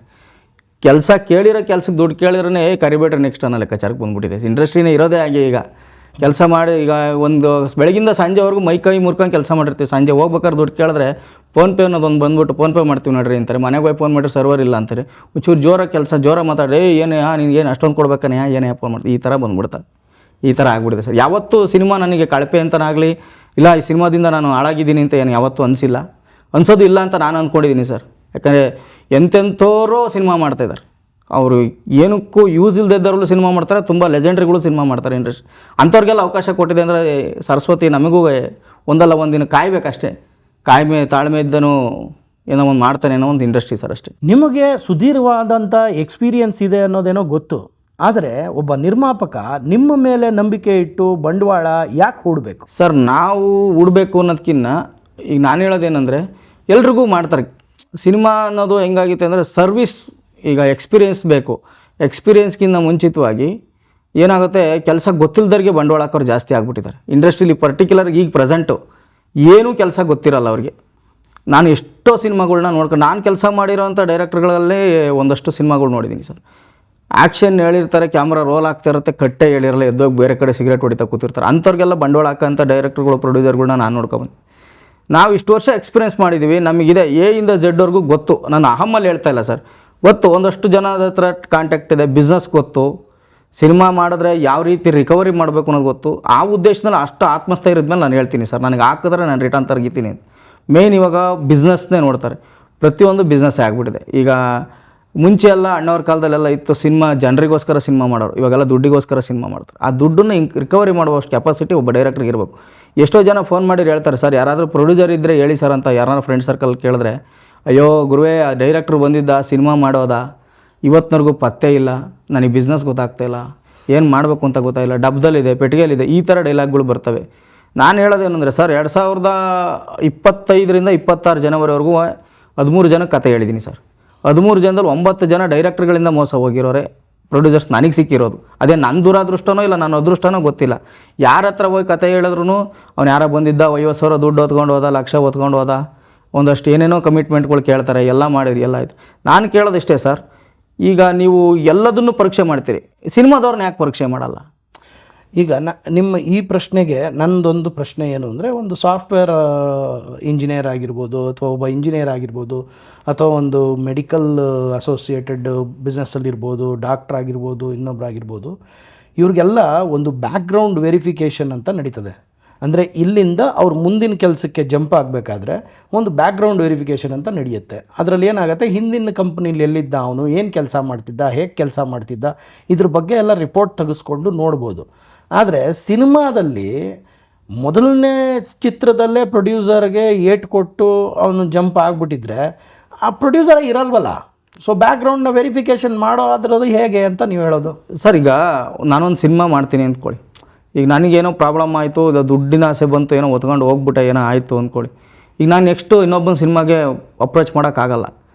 ಕೆಲಸ ಕೇಳಿರೋ ಕೆಲಸಕ್ಕೆ ದುಡ್ಡು ಕೇಳಿದ್ರೆ ಕರಿಬೇಡ್ರಿ ನೆಕ್ಸ್ಟ್ ಅನ್ನೋ ಲೆಕ್ಕಾಚಾರಕ್ಕೆ ಬಂದ್ಬಿಟ್ಟಿದೆ. ಇಂಡಸ್ಟ್ರಿನೇ ಇರೋದೇ ಹಾಗೆ. ಈಗ ಕೆಲಸ ಮಾಡಿ ಈಗ ಒಂದು ಬೆಳಗಿಂದ ಸಂಜೆವರೆಗೂ ಮೈ ಮುರ್ಕೊಂಡು ಕೆಲಸ ಮಾಡಿರ್ತೀವಿ. ಸಂಜೆ ಹೋಗ್ಬೇಕಾದ್ರೆ ದುಡ್ಡು ಕೇಳಿದ್ರೆ ಫೋನ್ಪೇ ಅನ್ನೋದೊಂದು ಬಂದ್ಬಿಟ್ಟು ಫೋನ್ಪೇ ಮಾಡ್ತೀವಿ ನೋಡ್ರಿ ಅಂತಾರೆ. ಮನೆಗೆ ಹೋಗಿ ಫೋನ್ ಮಾಡಿದ್ರೆ ಸರ್ವರ್ ಇಲ್ಲ ಅಂತಾರೆ. ಒಂಚೂರು ಜೋರಾಗಿ ಕೆಲಸ ಜೋರಾಗಿ ಮಾತಾಡ್ರಿ, ಏನೇ ನಿನ್ಗೆ ಏನು ಅಷ್ಟೊಂದು ಕೊಡ್ಬೇಕಾನೆ, ಏನೇ ಫೋನ್ ಮಾಡ್ತೀವಿ, ಈ ಥರ ಬಂದ್ಬಿಡ್ತಾರೆ. ಈ ಥರ ಆಗ್ಬಿಟ್ಟಿದೆ ಸರ್. ಯಾವತ್ತೂ ಸಿನಿಮಾ ನನಗೆ ಕಳಪೆ ಅಂತನಾಗಲಿ ಇಲ್ಲ ಈ ಸಿನಿಮಾದಿಂದ ನಾನು ಹಾಳಾಗಿದ್ದೀನಿ ಅಂತ ಏನು ಯಾವತ್ತೂ ಅನಿಸಿಲ್ಲ. ಅನ್ಸೋದು ಇಲ್ಲ ಅಂತ ನಾನು ಅಂದ್ಕೊಂಡಿದ್ದೀನಿ ಸರ್. ಯಾಕಂದರೆ ಎಂತೆಂಥೋರು ಸಿನಿಮಾ ಮಾಡ್ತಾಯಿದ್ದಾರೆ. ಅವರು ಏನಕ್ಕೂ ಯೂಸ್ ಇಲ್ಲದಿದ್ದವರಲ್ಲೂ ಸಿನಿಮಾ ಮಾಡ್ತಾರೆ, ತುಂಬ ಲೆಜೆಂಡ್ರಿಗಳು ಸಿನಿಮಾ ಮಾಡ್ತಾರೆ ಇಂಡಸ್ಟ್ರಿ. ಅಂಥವ್ರಿಗೆಲ್ಲ ಅವಕಾಶ ಕೊಟ್ಟಿದೆ ಅಂದರೆ ಸರಸ್ವತಿ ನಮಗೂ ಒಂದಲ್ಲ ಒಂದಿನ ಕಾಯಬೇಕಷ್ಟೇ. ತಾಳ್ಮೆ ಇದ್ದನು ಏನೋ ಒಂದು ಮಾಡ್ತಾನೆ ಅನ್ನೋ ಒಂದು ಇಂಡಸ್ಟ್ರಿ ಸರ್ ಅಷ್ಟೇ. ನಿಮಗೆ ಸುದೀರ್ಘವಾದಂಥ ಎಕ್ಸ್ಪೀರಿಯನ್ಸ್ ಇದೆ ಅನ್ನೋದೇನೋ ಗೊತ್ತು. ಆದರೆ ಒಬ್ಬ ನಿರ್ಮಾಪಕ ನಿಮ್ಮ ಮೇಲೆ ನಂಬಿಕೆ ಇಟ್ಟು ಬಂಡವಾಳ ಯಾಕೆ ಹೂಡಬೇಕು? ಸರ್, ನಾವು ಹೂಡಬೇಕು ಅನ್ನೋದಕ್ಕಿಂತ ಈಗ ನಾನು ಹೇಳೋದೇನೆಂದರೆ ಎಲ್ರಿಗೂ ಮಾಡ್ತಾರೆ. ಸಿನಿಮಾ ಅನ್ನೋದು ಹೆಂಗಾಗಿತ್ತು ಅಂದರೆ ಸರ್ವಿಸ್. ಈಗ ಎಕ್ಸ್ಪೀರಿಯೆನ್ಸ್ ಬೇಕು. ಎಕ್ಸ್ಪೀರಿಯೆನ್ಸ್ಗಿಂತ ಮುಂಚಿತವಾಗಿ ಏನಾಗುತ್ತೆ, ಕೆಲಸ ಗೊತ್ತಿಲ್ಲದವ್ರಿಗೆ ಬಂಡವಾಳ ಹಾಕೋರು ಜಾಸ್ತಿ ಆಗ್ಬಿಟ್ಟಿದ್ದಾರೆ ಇಂಡಸ್ಟ್ರೀಲಿ. ಪರ್ಟಿಕ್ಯುಲರ್ ಈಗ ಪ್ರೆಸೆಂಟು ಏನೂ ಕೆಲಸ ಗೊತ್ತಿರಲ್ಲ ಅವ್ರಿಗೆ. ನಾನು ಎಷ್ಟೋ ಸಿನಿಮಾಗಳ್ನ ನೋಡ್ಕೊಂಡು ನಾನು ಕೆಲಸ ಮಾಡಿರೋಂಥ ಡೈರೆಕ್ಟರ್ಗಳಲ್ಲೇ ಒಂದಷ್ಟು ಸಿನಿಮಾಗಳು ನೋಡಿದ್ದೀನಿ ಸರ್. ಆ್ಯಕ್ಷನ್ ಹೇಳಿರ್ತಾರೆ, ಕ್ಯಾಮ್ರಾ ರೋಲ್ ಆಗ್ತಾ ಇರುತ್ತೆ, ಕಟ್ಟೆ ಹೇಳಿರಲ್ಲ, ಎದ್ದೋಗಿ ಬೇರೆ ಕಡೆ ಸಿಗರೇಟ್ ಹೊಡಿತಾ ಕೂತಿರ್ತಾರೆ. ಅಂಥವ್ರಿಗೆಲ್ಲ ಬಂಡವಾಳ ಹಾಕೋಂಥ ಡೈರೆಕ್ಟರ್ಗಳು ಪ್ರೊಡ್ಯೂಸರ್ಗಳನ್ನ ನಾನು ನೋಡ್ಕೊಬಂದು. ನಾವು ಇಷ್ಟು ವರ್ಷ ಎಕ್ಸ್ಪೀರಿಯೆನ್ಸ್ ಮಾಡಿದ್ದೀವಿ, ನಮಗಿದೆ ಎ ಇಂದ ಝೆಡ್ವರೆಗೂ ಗೊತ್ತು. ನಾನು ಅಹಮ್ಮಲ್ಲಿ ಹೇಳ್ತಾ ಇಲ್ಲ ಸರ್, ಗೊತ್ತು. ಒಂದಷ್ಟು ಜನದ ಹತ್ರ ಕಾಂಟ್ಯಾಕ್ಟ್ ಇದೆ, ಬಿಸ್ನೆಸ್ ಗೊತ್ತು, ಸಿನಿಮಾ ಮಾಡಿದ್ರೆ ಯಾವ ರೀತಿ ರಿಕವರಿ ಮಾಡಬೇಕು ಅನ್ನೋದು ಗೊತ್ತು. ಆ ಉದ್ದೇಶದಲ್ಲಿ ಅಷ್ಟು ಆತ್ಮಸ್ಥೈರ್ಯದ ಮೇಲೆ ನಾನು ಹೇಳ್ತೀನಿ ಸರ್, ನನಗೆ ಹಾಕಿದ್ರೆ ನಾನು ರಿಟರ್ನ್ ತರಗಿತೀನಿ. ಮೇನ್ ಇವಾಗ ಬಿಸ್ನೆಸ್ನೇ ನೋಡ್ತಾರೆ, ಪ್ರತಿಯೊಂದು ಬಿಸ್ನೆಸ್ಸೇ ಆಗಿಬಿಟ್ಟಿದೆ. ಈಗ ಮುಂಚೆ ಎಲ್ಲ ಅಣ್ಣವ್ರ ಕಾಲದಲ್ಲೆಲ್ಲ ಇತ್ತು ಸಿನಿಮಾ ಜನರಿಗೋಸ್ಕರ ಸಿನಿಮಾ ಮಾಡೋರು, ಇವಾಗೆಲ್ಲ ದುಡ್ಡಿಗೋಸ್ಕರ ಸಿನಿಮಾ ಮಾಡ್ತಾರೆ. ಆ ದುಡ್ಡನ್ನು ರಿಕವರಿ ಮಾಡುವಷ್ಟು ಕೆಪಾಸಿಟಿ ಒಬ್ಬ ಡೈರೆಕ್ಟ್ರಿಗೆ ಇರಬೇಕು. ಎಷ್ಟೋ ಜನ ಫೋನ್ ಮಾಡಿ ಹೇಳ್ತಾರೆ, ಸರ್ ಯಾರಾದರೂ ಪ್ರೊಡ್ಯೂಸರ್ ಇದ್ದರೆ ಹೇಳಿ ಸರ್ ಅಂತ ಯಾರು ಫ್ರೆಂಡ್ ಸರ್ಕಲ್ ಕೇಳಿದ್ರೆ, ಅಯ್ಯೋ ಗುರುವೇ ಆ ಡೈರೆಕ್ಟ್ರು ಬಂದಿದ್ದ ಸಿನಿಮಾ ಮಾಡೋದಾ, ಇವತ್ತಿನವರೆಗೂ ಪತ್ತೆ ಇಲ್ಲ, ನನಗೆ ಬಿಸ್ನೆಸ್ ಗೊತ್ತಾಗ್ತಾಯಿಲ್ಲ, ಏನು ಮಾಡಬೇಕು ಅಂತ ಗೊತ್ತಾಗಿಲ್ಲ, ಡಬ್ದಲ್ಲಿದೆ, ಪೆಟ್ಟಿಗೆಯಲ್ಲಿದೆ, ಈ ಥರ ಡೈಲಾಗ್ಗಳು ಬರ್ತವೆ. ನಾನು ಹೇಳೋದೇನೆಂದರೆ ಸರ್, 2025ರಿಂದ 26 ಜನವರಿವರೆಗೂ 13 ಜನಕ್ಕೆ ಕತೆ ಹೇಳಿದ್ದೀನಿ ಸರ್. 13 ಜನದಲ್ಲಿ 9 ಜನ ಡೈರೆಕ್ಟರ್ಗಳಿಂದ ಮೋಸ ಹೋಗಿರೋರೆ ಪ್ರೊಡ್ಯೂಸರ್ಸ್ ನನಗೆ ಸಿಕ್ಕಿರೋದು. ಅದೇ ನನ್ನ ದುರಾದೃಷ್ಟನೋ ಇಲ್ಲ ನನ್ನ ಅದೃಷ್ಟನೋ ಗೊತ್ತಿಲ್ಲ. ಯಾರ ಹತ್ರ ಹೋಗಿ ಕತೆ ಹೇಳಿದ್ರು ಅವ್ನು ಯಾರೋ ಬಂದಿದ್ದ 50,000 ದುಡ್ಡು ಹೊತ್ಕೊಂಡು ಹೋದ, ಲಕ್ಷ ಹೊತ್ಕೊಂಡು ಹೋದ, ಒಂದಷ್ಟು ಏನೇನೋ ಕಮಿಟ್ಮೆಂಟ್ಗಳು ಕೇಳ್ತಾರೆ, ಎಲ್ಲ ಮಾಡಿರಿ, ಎಲ್ಲ ಆಯ್ತು. ನಾನು ಕೇಳೋದಿಷ್ಟೇ ಸರ್, ಈಗ ನೀವು ಎಲ್ಲದನ್ನು ಪರೀಕ್ಷೆ ಮಾಡ್ತೀರಿ, ಸಿನಿಮಾದವ್ರನ್ನ ಯಾಕೆ ಪರೀಕ್ಷೆ ಮಾಡಲ್ಲ? ಈಗ ನಿಮ್ಮ ಈ ಪ್ರಶ್ನೆಗೆ ನನ್ನದೊಂದು ಪ್ರಶ್ನೆ ಏನು ಅಂದರೆ, ಒಂದು ಸಾಫ್ಟ್ವೇರ್ ಇಂಜಿನಿಯರ್ ಆಗಿರ್ಬೋದು, ಅಥವಾ ಒಬ್ಬ ಇಂಜಿನಿಯರ್ ಆಗಿರ್ಬೋದು, ಅಥವಾ ಒಂದು ಮೆಡಿಕಲ್ ಅಸೋಸಿಯೇಟೆಡ್ ಬಿಸ್ನೆಸ್ಸಲ್ಲಿರ್ಬೋದು, ಡಾಕ್ಟ್ರ್ ಆಗಿರ್ಬೋದು, ಇನ್ನೊಬ್ಬರಾಗಿರ್ಬೋದು, ಇವ್ರಿಗೆಲ್ಲ ಒಂದು ಬ್ಯಾಕ್ಗ್ರೌಂಡ್ ವೆರಿಫಿಕೇಷನ್ ಅಂತ ನಡೀತದೆ. ಅಂದರೆ ಇಲ್ಲಿಂದ ಅವ್ರು ಮುಂದಿನ ಕೆಲಸಕ್ಕೆ ಜಂಪ್ ಆಗಬೇಕಾದ್ರೆ ಒಂದು ಬ್ಯಾಕ್ಗ್ರೌಂಡ್ ವೆರಿಫಿಕೇಷನ್ ಅಂತ ನಡೆಯುತ್ತೆ. ಅದರಲ್ಲಿ ಏನಾಗುತ್ತೆ, ಹಿಂದಿನ ಕಂಪ್ನೀಲಿ ಎಲ್ಲಿದ್ದ ಅವನು, ಏನು ಕೆಲಸ ಮಾಡ್ತಿದ್ದ, ಹೇಗೆ ಕೆಲಸ ಮಾಡ್ತಿದ್ದ, ಇದ್ರ ಬಗ್ಗೆ ಎಲ್ಲ ರಿಪೋರ್ಟ್ ತೆಗೆಸ್ಕೊಂಡು ನೋಡ್ಬೋದು. ಆದರೆ ಸಿನಿಮಾದಲ್ಲಿ ಮೊದಲನೇ ಚಿತ್ರದಲ್ಲೇ ಪ್ರೊಡ್ಯೂಸರ್ಗೆ ಏಟ್ ಕೊಟ್ಟು ಅವನು ಜಂಪ್ ಆಗಿಬಿಟ್ಟಿದ್ರೆ ಆ ಪ್ರೊಡ್ಯೂಸರ್ ಇರಲ್ವಲ್ಲ. ಸೊ ಬ್ಯಾಕ್ಗ್ರೌಂಡ್ನ ವೆರಿಫಿಕೇಷನ್ ಮಾಡೋ ಅದರದ್ದು ಹೇಗೆ ಅಂತ ನೀವು ಹೇಳೋದು? ಸರ್, ಈಗ ನಾನೊಂದು ಸಿನಿಮಾ ಮಾಡ್ತೀನಿ ಅಂದ್ಕೊಳ್ಳಿ, ಈಗ ನನಗೇನೋ ಪ್ರಾಬ್ಲಮ್ ಆಯಿತು, ದುಡ್ಡಿನ ಆಸೆ ಬಂತು, ಏನೋ ಹೊತ್ಕೊಂಡು ಹೋಗ್ಬಿಟ್ಟೆ, ಏನೋ ಆಯಿತು ಅಂದ್ಕೊಳ್ಳಿ. ಈಗ ನಾನು ನೆಕ್ಸ್ಟು ಇನ್ನೊಬ್ಬನ ಸಿನಿಮಾಗೆ ಅಪ್ರೋಚ್ ಮಾಡೋಕ್ಕಾಗಲ್ಲ.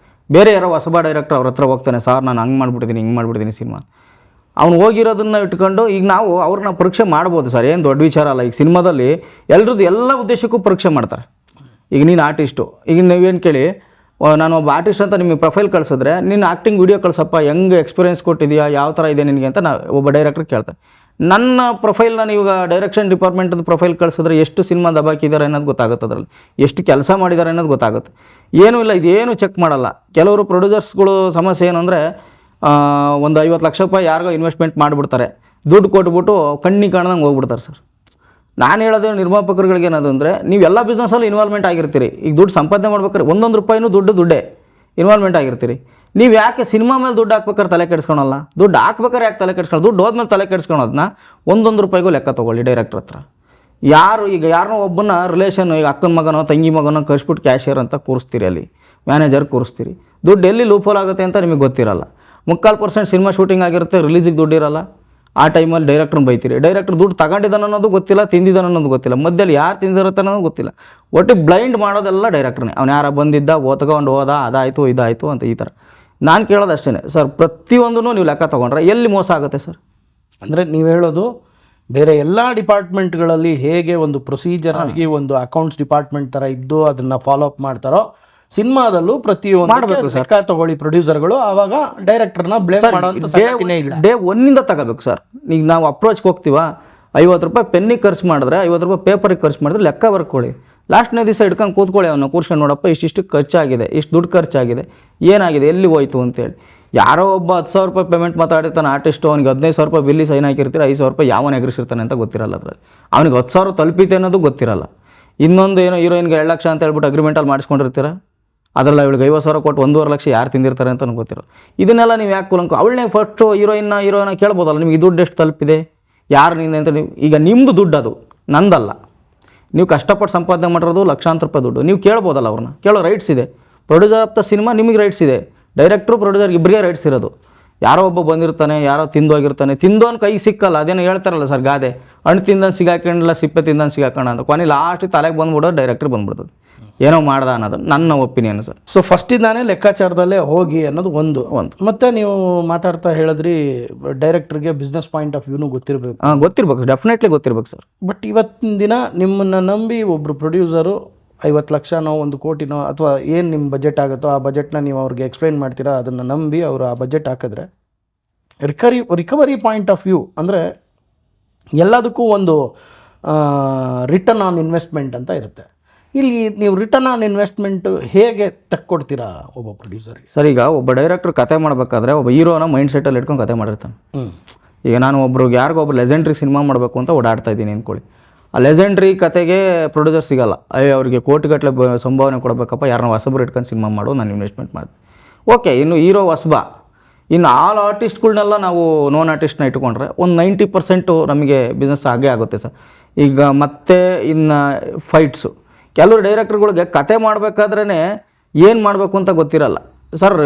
ಬೇರೆ ಯಾರೋ ಹೊಸಬ ಡೈರೆಕ್ಟರ್ ಅವ್ರ ಹತ್ರ ಹೋಗ್ತಾನೆ, ಸರ್ ನಾನು ಹಂಗೆ ಮಾಡಿಬಿಟ್ಟಿದ್ದೀನಿ, ಹಿಂಗೆ ಮಾಡಿಬಿಟ್ಟಿದ್ದೀನಿ ಸಿನಿಮಾ. ಅವ್ನು ಹೋಗಿರೋದನ್ನ ಇಟ್ಕೊಂಡು ಈಗ ನಾವು ಅವ್ರನ್ನ ಪರೀಕ್ಷೆ ಮಾಡ್ಬೋದು ಸರ್, ಏನು ದೊಡ್ಡ ವಿಚಾರ ಅಲ್ಲ. ಈಗ ಸಿನಿಮಾದಲ್ಲಿ ಎಲ್ರದ್ದು ಎಲ್ಲ ಉದ್ದೇಶಕ್ಕೂ ಪರೀಕ್ಷೆ ಮಾಡ್ತಾರೆ. ಈಗ ನೀನು ಆರ್ಟಿಸ್ಟು, ಈಗ ನೀವೇನು ಕೇಳಿ, ನಾನು ಒಬ್ಬ ಆರ್ಟಿಸ್ಟ್ ಅಂತ ನಿಮಗೆ ಪ್ರೊಫೈಲ್ ಕಳಿಸಿದ್ರೆ, ನೀನು ಆ್ಯಕ್ಟಿಂಗ್ ವೀಡಿಯೋ ಕಳಿಸಪ್ಪ, ಹೆಂಗೆ ಎಕ್ಸ್ಪೀರಿಯೆನ್ಸ್ ಕೊಟ್ಟಿದೆಯಾ, ಯಾವ ಥರ ಇದೆ ನಿನಗೆ ಅಂತ ಒಬ್ಬ ಡೈರೆಕ್ಟ್ರ್ ಕೇಳ್ತಾರೆ. ನನ್ನ ಪ್ರೊಫೈಲ್ನ ನೀವು ಡೈರೆಕ್ಷನ್ ಡಿಪಾರ್ಟ್ಮೆಂಟದ ಪ್ರೊಫೈಲ್ ಕಳಿಸಿದ್ರೆ ಎಷ್ಟು ಸಿನಿಮಾ ದಬಾಕಿದ್ದಾರೆ ಅನ್ನೋದು ಗೊತ್ತಾಗುತ್ತೆ ಅದರಲ್ಲಿ, ಎಷ್ಟು ಕೆಲಸ ಮಾಡಿದ್ದಾರೆ ಅನ್ನೋದು ಗೊತ್ತಾಗುತ್ತೆ. ಏನೂ ಇಲ್ಲ, ಇದೇನು ಚೆಕ್ ಮಾಡಲ್ಲ. ಕೆಲವರು ಪ್ರೊಡ್ಯೂಸರ್ಸ್ಗಳು ಸಮಸ್ಯೆ ಏನು ಅಂದರೆ ಒಂದು 50 ಲಕ್ಷ ರೂಪಾಯಿ ಯಾರಿಗೋ ಇನ್ವೆಸ್ಟ್ಮೆಂಟ್ ಮಾಡಿಬಿಡ್ತಾರೆ, ದುಡ್ಡು ಕೊಟ್ಬಿಟ್ಟು ಕಣ್ಣಿಗೆ ಕಾಣ್ದಂಗೆ ಹೋಗ್ಬಿಡ್ತಾರೆ ಸರ್. ನಾನು ಹೇಳೋದು ನಿರ್ಮಾಪಕರುಗಳಿಗೆ ಏನದು ಅಂದರೆ, ನೀವು ಎಲ್ಲ ಬಿಸ್ನೆಸ್ಸಲ್ಲಿ ಇನ್ವಾಲ್ವ್ಮೆಂಟ್ ಆಗಿರ್ತೀರಿ. ಈಗ ದುಡ್ಡು ಸಂಪಾದನೆ ಮಾಡ್ಬೇಕಾದ್ರೆ ಒಂದೊಂದು ರೂಪಾಯಿನೂ ದುಡ್ಡೇ ಇನ್ವಾಲ್ವ್ಮೆಂಟ್ ಆಗಿರ್ತೀರಿ. ನೀವು ಯಾಕೆ ಸಿನಿಮಾ ಮೇಲೆ ದುಡ್ಡು ಹಾಕ್ಬೇಕಾದ್ರೆ ತಲೆ ಕೆಡಿಸ್ಕೊಳಲ್ಲ? ದುಡ್ಡು ಹಾಕ್ಬೇಕಾದ್ರೆ ಯಾಕೆ ತಲೆ ಕೆಡಿಸ್ಕೊಳ್ಳೋದು? ದುಡ್ಡು ಹೋದ್ಮೇಲೆ ತಲೆ ಕೆಡಿಸ್ಕೊಳೋದನ್ನ ಒಂದೊಂದು ರೂಪಾಯಿಗೂ ಲೆಕ್ಕ ತೊಗೊಳ್ಳಿ ಡೈರೆಕ್ಟ್ರ್ ಹತ್ರ. ಯಾರನ್ನೋ ಒಬ್ಬನ ರಿಲೇಷನ್, ಈಗ ಅಕ್ಕನ ಮಗನೋ ತಂಗಿ ಮಗನೋ ಕಳಿಸ್ಬಿಟ್ಟು ಕ್ಯಾಶಿಯರ್ ಅಂತ ಕೂರಿಸ್ತೀರಿ, ಅಲ್ಲಿ ಮ್ಯಾನೇಜರ್ ಕೂರಿಸ್ತೀರಿ. ದುಡ್ಡು ಎಲ್ಲಿ ಲೂಫೋಲ್ ಆಗುತ್ತೆ ಅಂತ ನಿಮಗೆ ಗೊತ್ತಿರಲ್ಲ. 3/4% ಸಿನಿಮಾ ಶೂಟಿಂಗ್ ಆಗಿರುತ್ತೆ, ರಿಲೀಸಿಗೆ ದುಡ್ಡು ಇರಲ್ಲ. ಆ ಟೈಮಲ್ಲಿ ಡೈರೆಕ್ಟ್ರನ್ನ ಬೈತೀರಿ. ಡೈರೆಕ್ಟ್ರ್ ದುಡ್ಡು ತಗೊಂಡಿದ್ದಾನೆ ಅನ್ನೋದು ಗೊತ್ತಿಲ್ಲ, ತಿಂದಿದ್ದಾನೆ ಅನ್ನೋದು ಗೊತ್ತಿಲ್ಲ, ಮಧ್ಯದಲ್ಲಿ ಯಾರು ತಿಂದಿರುತ್ತೆ ಅನ್ನೋದು ಗೊತ್ತಿಲ್ಲ. ಒಟ್ಟಿಗೆ ಬ್ಲೈಂಡ್ ಮಾಡೋದೆಲ್ಲ ಡೈರೆಕ್ಟ್ರನ್ನೇ. ಅವ್ನು ಯಾರ ಬಂದಿದ್ದ, ಓದ್ಕೊಂಡು ಹೋದ, ಅದಾಯಿತು ಇದಾಯಿತು ಅಂತ ಈ ಥರ. ನಾನು ಕೇಳೋದು ಅಷ್ಟೇ ಸರ್, ಪ್ರತಿಯೊಂದೂ ನೀವು ಲೆಕ್ಕ ತೊಗೊಂಡ್ರೆ ಎಲ್ಲಿ ಮೋಸ ಆಗುತ್ತೆ ಸರ್? ಅಂದರೆ ನೀವು ಹೇಳೋದು ಬೇರೆ ಎಲ್ಲ ಡಿಪಾರ್ಟ್ಮೆಂಟ್ಗಳಲ್ಲಿ ಹೇಗೆ ಒಂದು ಪ್ರೊಸೀಜರ್ ಆಗಿ ಒಂದು ಅಕೌಂಟ್ಸ್ ಡಿಪಾರ್ಟ್ಮೆಂಟ್ ಥರ ಇದ್ದು ಅದನ್ನು ಫಾಲೋ ಅಪ್ ಮಾಡ್ತಾರೋ, ಸಿನಿಮಾದಲ್ಲೂ ಪ್ರತಿಯೊಂದು ಮಾಡಬೇಕು ಸರ್. ಲೆಕ್ಕ ತಗೊಳ್ಳಿ ಪ್ರೊಡ್ಯೂಸರ್ಗಳು, ಆವಾಗ ಡೈರೆಕ್ಟರ್ನ ಬ್ಲೇಮ್ ಮಾಡೋಂಥ ಸಾಧ್ಯತೆನೇ ಇಲ್ಲ. ಡೇ ಒನ್ನಿಂದ ತಗೋಬೇಕು ಸರ್. ಈಗ ನಾವು ಅಪ್ರೋಚ್ಗೆ ಹೋಗ್ತೀವ, 50 ರೂಪಾಯಿ ಪೆನ್ನಿಗೆ ಖರ್ಚು ಮಾಡಿದ್ರೆ, 50 ರೂಪಾಯಿ ಪೇಪರಿಗೆ ಖರ್ಚು ಮಾಡಿದ್ರೆ ಲೆಕ್ಕ ಬರ್ಕೊಳ್ಳಿ. ಲಾಸ್ಟ್ನೇ ದಿವಸ ಇಟ್ಕೊಂಡು ಕೂತ್ಕೊಳ್ಳಿ, ಅವನ್ನ ಕೂರ್ಸ್ಕೊಂಡು ನೋಡಪ್ಪ ಇಷ್ಟು ಖರ್ಚಾಗಿದೆ, ಇಷ್ಟು ದುಡ್ಡು ಖರ್ಚಾಗಿದೆ, ಏನಾಗಿದೆ, ಎಲ್ಲಿ ಹೋಯ್ತು ಅಂತೇಳಿ. ಯಾರೋ ಒಬ್ಬ 10,000 ರೂಪಾಯಿ ಪೇಮೆಂಟ್ ಮಾತಾಡಿರ್ತಾನೆ ಆರ್ಟಿಸ್ಟು, ಅವ್ನಿಗೆ 15,000 ರೂಪಾಯಿ ಬಿಲ್ಲಿ ಸೈನ್ ಹಾಕಿರ್ತೀರ, 5,000 ರೂಪಾಯಿ ಯಾವನ ಎಗರಿಸಿರ್ತಾನೆ ಅಂತ ಗೊತ್ತಿರಲ್ಲ. ಅದರಲ್ಲಿ ಅವ್ನಿಗೆ 10,000 ತಲುಪಿತೆ ಅನ್ನೋದು ಗೊತ್ತಿರಲ್ಲ. ಇನ್ನೊಂದು ಏನೋ ಹೀರೋಯಿನ್ಗೆ 2 ಲಕ್ಷ ಅಂತ ಹೇಳ್ಬಿಟ್ಟು ಅಗ್ರಿಮೆಂಟಲ್ಲಿ ಮಾಡಿಸ್ಕೊಂಡಿರ್ತೀರ, ಅದರಲ್ಲಿ ಅವಳಿಗೆ 50,000 ಕೊಟ್ಟು 1.5 ಲಕ್ಷ ಯಾರು ತಿಂದಿರ್ತಾರೆ ಅಂತ ಗೊತ್ತಿರಲ್ಲ. ಇದನ್ನೆಲ್ಲ ನೀವು ಯಾಕೆ ಕುಲಂಕು ಅವಳನ್ನೇ ಫಸ್ಟು ಹೀರೋಯಿನ ಕೇಳ್ಬೋದಲ್ಲ, ನಿಮಗೆ ದುಡ್ಡು ಎಷ್ಟು ತಲುಪಿದೆ, ಯಾರು ನಿಂದ ಅಂತ. ನೀವು ಈಗ ನಿಮ್ಮದು ದುಡ್ಡು, ಅದು ನಂದಲ್ಲ. ನೀವು ಕಷ್ಟಪಟ್ಟು ಸಂಪಾದನೆ ಮಾಡಿರೋದು ಲಕ್ಷಾಂತರ ರೂಪಾಯಿ ದುಡ್ಡು. ನೀವು ಕೇಳ್ಬೋದಲ್ಲ, ಅವ್ರನ್ನ ಕೇಳೋ ರೈಟ್ಸ್ ಇದೆ. ಪ್ರೊಡ್ಯೂಸರ್ ಆಫ್ ದ ಸಿನಿಮಾ ನಿಮಗೆ ರೈಟ್ಸ್ ಇದೆ, ಡೈರೆಕ್ಟ್ರು ಪ್ರೊಡ್ಯೂಸರ್ ಇಬ್ಬರಿಗೆ ರೈಟ್ಸ್ ಇರೋದು. ಯಾರೋ ಒಬ್ಬ ಬಂದಿರ್ತಾನೆ, ಯಾರೋ ತಿಂದೋಗಿರ್ತಾನೆ, ತಿಂದೋನ್ ಕೈಗೆ ಸಿಕ್ಕಲ್ಲ. ಅದೇನೋ ಹೇಳ್ತಾರಲ್ಲ ಸರ್ ಗಾದೆ, ಹಣ್ಣು ತಿಂದನ್ ಸಿಗಾಕೊಂಡಿಲ್ಲ, ಸಿಪ್ಪೆ ತಿಂದನ್ ಸಿಗಾಕೋಣ ಅಂತ. ಕೊನೆ ಲಾಸ್ಟ್ ತಲೆಗೆ ಬಂದ್ಬಿಡೋದು ಡೈರೆಕ್ಟ್ರ್ ಬಂದ್ಬಿಡ್ತದೆ, ಏನೋ ಮಾಡ್ದ ಅನ್ನೋದು ನನ್ನ ಒಪಿನಿಯನ್ ಸರ್. ಸೊ ಫಸ್ಟಿಂದಾನೇ ಲೆಕ್ಕಾಚಾರದಲ್ಲೇ ಹೋಗಿ ಅನ್ನೋದು ಒಂದು. ಮತ್ತು ನೀವು ಮಾತಾಡ್ತಾ ಹೇಳಿದ್ರಿ ಡೈರೆಕ್ಟ್ರಿಗೆ ಬಿಸ್ನೆಸ್ ಪಾಯಿಂಟ್ ಆಫ್ ವ್ಯೂನು ಗೊತ್ತಿರಬೇಕು. ಗೊತ್ತಿರ್ಬೇಕು, ಡೆಫಿನೆಟ್ಲಿ ಗೊತ್ತಿರ್ಬೇಕು ಸರ್. ಬಟ್ ಇವತ್ತಿನ ದಿನ ನಿಮ್ಮನ್ನು ನಂಬಿ ಒಬ್ಬರು ಪ್ರೊಡ್ಯೂಸರು 50 ಲಕ್ಷನೋ 1 ಕೋಟಿನೋ ಅಥವಾ ಏನು ನಿಮ್ಮ ಬಜೆಟ್ ಆಗುತ್ತೋ ಆ ಬಜೆಟ್ನ ನೀವು ಅವ್ರಿಗೆ ಎಕ್ಸ್ಪ್ಲೈನ್ ಮಾಡ್ತೀರಾ, ಅದನ್ನು ನಂಬಿ ಅವರು ಆ ಬಜೆಟ್ ಹಾಕಿದ್ರೆ ರಿಕವರಿ ಪಾಯಿಂಟ್ ಆಫ್ ವ್ಯೂ ಅಂದರೆ ಎಲ್ಲದಕ್ಕೂ ಒಂದು ರಿಟರ್ನ್ ಆನ್ ಇನ್ವೆಸ್ಟ್ಮೆಂಟ್ ಅಂತ ಇರುತ್ತೆ. ಇಲ್ಲಿ ನೀವು ರಿಟರ್ನ್ ಆನ್ ಇನ್ವೆಸ್ಟ್ಮೆಂಟ್ ಹೇಗೆ ತಕ್ಕೊಡ್ತೀರಾ ಒಬ್ಬ ಪ್ರೊಡ್ಯೂಸರ್ಗೆ? ಸರ್, ಈಗ ಒಬ್ಬ ಡೈರೆಕ್ಟ್ರ್ ಕತೆ ಮಾಡಬೇಕಾದ್ರೆ ಒಬ್ಬ ಹೀರೋನ ಮೈಂಡ್ ಸೆಟ್ಟಲ್ಲಿ ಇಟ್ಕೊಂಡು ಕತೆ ಮಾಡಿರ್ತಾನೆ. ಈಗ ನಾನು ಯಾರಿಗೊಬ್ಬರು ಲೆಜೆಂಡ್ರಿ ಸಿನಿಮಾ ಮಾಡಬೇಕು ಅಂತ ಓಡಾಡ್ತಾ ಇದ್ದೀನಿ ಅಂದ್ಕೊಳ್ಳಿ. ಆ ಲೆಜೆಂಡ್ರಿ ಕತೆಗೆ ಪ್ರೊಡ್ಯೂಸರ್ ಸಿಗಲ್ಲ. ಅವ್ರಿಗೆ ಕೋಟಿಗಟ್ಟಲೆ ಸಂಭಾವನೆ ಕೊಡಬೇಕಪ್ಪ, ಯಾರನ್ನ ಹೊಸಬ್ರು ಇಟ್ಕೊಂಡು ಸಿನಿಮಾ ಮಾಡು, ನಾನು ಇನ್ವೆಸ್ಟ್ಮೆಂಟ್ ಮಾಡಿದೆ. ಓಕೆ, ಇನ್ನು ಹೀರೋ ಹೊಸಬ. ಇನ್ನು ಆಲ್ ಆರ್ಟಿಸ್ಟ್ಗಳನ್ನೆಲ್ಲ ನಾವು ನೋನ್ ಆರ್ಟಿಸ್ಟ್ನ ಇಟ್ಕೊಂಡ್ರೆ ಒಂದು 90% ನಮಗೆ ಬಿಸ್ನೆಸ್ ಆಗೇ ಆಗುತ್ತೆ ಸರ್. ಈಗ ಮತ್ತೆ ಇನ್ನು ಫೈಟ್ಸು, ಕೆಲವರು ಡೈರೆಕ್ಟರ್ಗಳಿಗೆ ಕತೆ ಮಾಡಬೇಕಾದ್ರೇ ಏನು ಮಾಡಬೇಕು ಅಂತ ಗೊತ್ತಿರಲ್ಲ ಸರ್.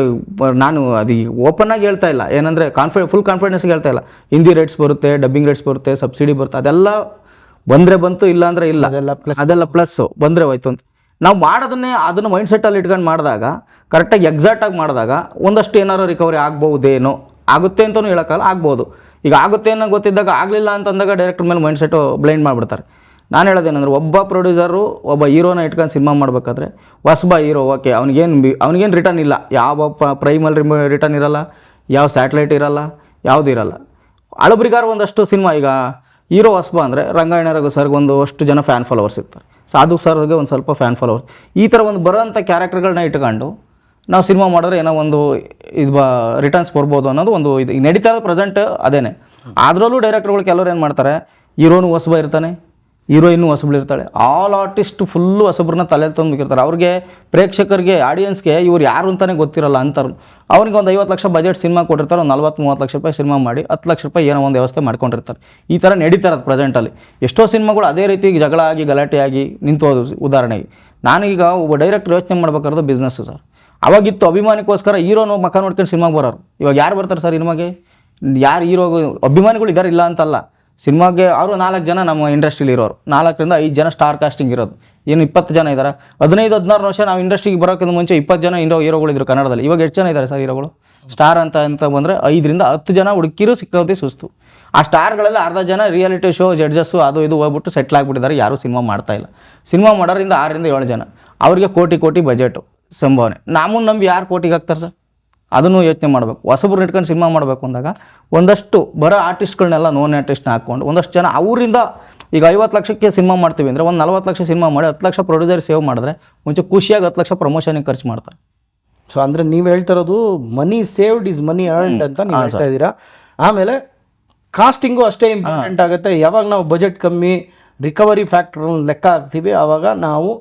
ನಾನು ಅದು ಓಪನ್ನಾಗಿ ಹೇಳ್ತಾ ಇಲ್ಲ, ಏನಂದರೆ ಫುಲ್ ಕಾನ್ಫಿಡೆನ್ಸ್ಗೆ ಹೇಳ್ತಾ ಇಲ್ಲ. ಹಿಂದಿ ರೇಟ್ಸ್ ಬರುತ್ತೆ, ಡಬ್ಬಿಂಗ್ ರೇಟ್ಸ್ ಬರುತ್ತೆ, ಸಬ್ಸಿಡಿ ಬರುತ್ತೆ, ಅದೆಲ್ಲ ಬಂದರೆ ಬಂತು, ಇಲ್ಲ ಅಂದರೆ ಇಲ್ಲ. ಅದೆಲ್ಲ ಪ್ಲಸ್ಸು, ಬಂದರೆ ಹೋಯ್ತು ಅಂತ. ನಾವು ಮಾಡೋದನ್ನೇ ಅದನ್ನು ಮೈಂಡ್ ಸೆಟ್ಟಲ್ಲಿ ಇಟ್ಕೊಂಡು ಮಾಡಿದಾಗ, ಕರೆಕ್ಟಾಗಿ ಎಕ್ಸಾಕ್ಟಾಗಿ ಮಾಡಿದಾಗ ಒಂದಷ್ಟು ಏನಾರು ರಿಕವರಿ ಆಗ್ಬೋದೇನೋ, ಆಗುತ್ತೆ ಅಂತಲೂ ಹೇಳೋಕ್ಕಲ್ಲ, ಆಗ್ಬೋದು. ಈಗ ಆಗುತ್ತೆ ಅನ್ನೋ ಗೊತ್ತಿದ್ದಾಗ ಆಗಲಿಲ್ಲ ಅಂತಂದಾಗ ಡೈರೆಕ್ಟರ್ ಮೇಲೆ ಮೈಂಡ್ ಸೆಟ್ಟು ಬ್ಲೈಂಡ್ ಮಾಡಿಬಿಡ್ತಾರೆ. ನಾನು ಹೇಳೋದೇನೆಂದ್ರೆ, ಒಬ್ಬ ಪ್ರೊಡ್ಯೂಸರು ಒಬ್ಬ ಹೀರೋನ ಇಟ್ಕೊಂಡು ಸಿನಿಮಾ ಮಾಡಬೇಕಾದ್ರೆ ಹೊಸಬ ಹೀರೋ, ಓಕೆ, ಅವ್ನಿಗೇನು ರಿಟರ್ನ್ ಇಲ್ಲ, ಯಾವ ಪ್ರೈಮಲ್ಲಿ ರಿಟರ್ನ್ ಇರಲ್ಲ, ಯಾವ ಸ್ಯಾಟಲೈಟ್ ಇರಲ್ಲ, ಯಾವುದೂ ಇರಲ್ಲ. ಹಳಬ್ರಿಗಾರ ಒಂದಷ್ಟು ಸಿನಿಮಾ, ಈಗ ಹೀರೋ ಹೊಸಬ ಅಂದರೆ ರಂಗಾಯಣ ರಘು ಸರ್ಗೆ ಅಷ್ಟು ಜನ ಫ್ಯಾನ್ ಫಾಲೋವರ್ಸ್ ಇರ್ತಾರೆ, ಸಾಧು ಸರ್ಗೆ ಒಂದು ಸ್ವಲ್ಪ ಫ್ಯಾನ್ ಫಾಲೋವರ್ಸ್. ಈ ಥರ ಒಂದು ಬರೋಂಥ ಕ್ಯಾರೆಕ್ಟರ್ಗಳನ್ನ ಇಟ್ಕೊಂಡು ನಾವು ಸಿನಿಮಾ ಮಾಡಿದ್ರೆ ಏನೋ ಒಂದು ರಿಟರ್ನ್ಸ್ ಬರ್ಬೋದು ಅನ್ನೋದು ಒಂದು ಇದು ನಡೀತಾ ಇರೋದು ಪ್ರೆಸೆಂಟ್ ಅದೇನೆ. ಅದರಲ್ಲೂ ಡೈರೆಕ್ಟರ್ಗಳು ಕೆಲವ್ರು ಏನು ಮಾಡ್ತಾರೆ, ಹೀರೋನು ಹೊಸಬ ಇರ್ತಾನೆ, ಹೀರೋಯಿನ್ನು ಹೊಸಬ್ಳಿರ್ತಾಳೆ, ಆಲ್ ಆರ್ಟಿಸ್ಟ್ ಫುಲ್ಲು ಹೊಸಬ್ರನ್ನ ತಲೆಯಲ್ಲಿ ತಂದುಬಿಟ್ಟಿರ್ತಾರೆ. ಅವ್ರಿಗೆ ಪ್ರೇಕ್ಷಕರಿಗೆ ಆಡಿಯನ್ಸ್ಗೆ ಇವ್ರು ಯಾರು ಅಂತಲೇ ಗೊತ್ತಿರಲ್ಲ ಅಂತಾರೆ. ಅವ್ರಿಗೆ ಒಂದು 50 ಲಕ್ಷ ಬಜೆಟ್ ಸಿನಿಮಾ ಕೊಟ್ಟಿರ್ತಾರೆ, ಒಂದು 40-30 ಲಕ್ಷ ರೂಪಾಯಿ ಸಿನಿಮಾ ಮಾಡಿ 10 ಲಕ್ಷ ರೂಪಾಯಿ ಏನೋ ಒಂದು ವ್ಯವಸ್ಥೆ ಮಾಡ್ಕೊಂಡಿರ್ತಾರೆ. ಈ ಥರ ನಡೀತಾ ಇರೋದು ಪ್ರೆಸೆಂಟಲ್ಲಿ. ಎಷ್ಟೋ ಸಿನಿಮಾಗಳು ಅದೇ ರೀತಿ ಜಗಳ ಆಗಿ ಗಲಾಟೆ ಆಗಿ ನಿಂತೋದು. ಉದಾಹರಣೆಗೆ ನಾನೀಗ ಒಬ್ಬ ಡೈರೆಕ್ಟರ್ ಯೋಚನೆ ಮಾಡ್ಬೇಕಾದ್ರೆ ಬಿಸ್ನೆಸ್ಸು ಸರ್. ಅವಾಗಿತ್ತು ಅಭಿಮಾನಿಗೋಸ್ಕರ ಹೀರೋನು ಮಕ್ಕ ನೋಡ್ಕೊಂಡು ಸಿನಿಮಾಗೆ ಬರೋರು. ಇವಾಗ ಯಾರು ಬರ್ತಾರೆ ಸರ್ ಸಿನಿಮಾಗೆ? ಯಾರು ಹೀರೋ ಅಭಿಮಾನಿಗಳು ಇದ್ದಾರೆ, ಇಲ್ಲ ಅಂತಲ್ಲ. ಸಿನಿಮಾಗೆ ಅವರು 4 ಜನ ನಮ್ಮ ಇಂಡಸ್ಟ್ರಿಲಿ ಇರೋರು, 4ರಿಂದ 5 ಜನ ಸ್ಟಾರ್ ಕಾಸ್ಟಿಂಗ್ ಇರೋದು. ಏನು 20 ಜನ ಇದ್ದಾರೆ. 15-16 ವರ್ಷ ನಾವು ಇಂಡಸ್ಟ್ರಿಗೆ ಬರೋಕ್ಕಿಂತ ಮುಂಚೆ 20 ಜನ ಹೀರೋಗಳಿದ್ರು ಕನ್ನಡದಲ್ಲಿ. ಇವಾಗ ಎಷ್ಟು ಜನ ಇದ್ದಾರೆ ಸರ್ ಹೀರೋಗಳು? ಸ್ಟಾರ್ ಅಂತ ಬಂದರೆ 5ರಿಂದ 10 ಜನ ಹುಡುಕಿರು ಸಿಕ್ಕೋತಿ ಸುಸ್ತು. ಆ ಸ್ಟಾರ್ಗಳೆಲ್ಲ ಅರ್ಧ ಜನ ರಿಯಾಲಿಟಿ ಶೋ ಜಡ್ಜಸ್ಸು ಅದು ಇದು ಹೋಗ್ಬಿಟ್ಟು ಸೆಟ್ಲ್ ಆಗಿಬಿಟ್ಟಿದ್ದಾರೆ, ಯಾರೂ ಸಿನಿಮಾ ಮಾಡ್ತಾಯಿಲ್ಲ. ಸಿನಿಮಾ ಮಾಡೋರಿಂದ 6ರಿಂದ 7 ಜನ, ಅವ್ರಿಗೆ ಕೋಟಿ ಬಜೆಟು ಸಂಭಾವನೆ. ನಮ್ಮನ್ನು ನಂಬಿ ಯಾರು ಕೋಟಿಗೆ ಹಾಕ್ತಾರೆ ಸರ್? ಅದನ್ನು ಯೋಚನೆ ಮಾಡಬೇಕು. ಹೊಸಬ್ರು ಇಟ್ಕೊಂಡು ಸಿನಿಮಾ ಮಾಡಬೇಕು ಅಂದಾಗ ಒಂದಷ್ಟು ಬರೋ ಆರ್ಟಿಸ್ಟ್ಗಳನ್ನೆಲ್ಲ ನೋನ್ ಆರ್ಟಿಸ್ಟ್ನ ಹಾಕ್ಕೊಂಡು ಒಂದಷ್ಟು ಜನ ಅವರಿಂದ ಈಗ 50 ಲಕ್ಷಕ್ಕೆ ಸಿನಿಮಾ ಮಾಡ್ತೀವಿ ಅಂದರೆ ಒಂದು 40 ಲಕ್ಷ ಸಿನಿಮಾ ಮಾಡಿ 10 ಲಕ್ಷ ಪ್ರೊಡ್ಯೂಸರ್ ಸೇವ್ ಮಾಡಿದ್ರೆ ಮುಂಚೆ ಖುಷಿಯಾಗಿ 10 ಲಕ್ಷ ಪ್ರಮೋಷನಿಗೆ ಖರ್ಚು ಮಾಡ್ತಾರೆ. ಸೊ ಅಂದರೆ ನೀವು ಹೇಳ್ತಾ ಇರೋದು ಮನಿ ಸೇವ್ಡ್ ಇಸ್ ಮನಿ ಅರ್ನ್ಡ್ ಅಂತ ನೀವು ಹೇಳ್ತಾ ಇದ್ದೀರಾ. ಆಮೇಲೆ ಕಾಸ್ಟಿಂಗು ಅಷ್ಟೇ ಇಂಪಾರ್ಟೆಂಟ್ ಆಗುತ್ತೆ. ಯಾವಾಗ ನಾವು ಬಜೆಟ್ ಕಮ್ಮಿ ರಿಕವರಿ ಫ್ಯಾಕ್ಟರ್ ಲೆಕ್ಕ ಹಾಕ್ತೀವಿ ಆವಾಗ ನಾವು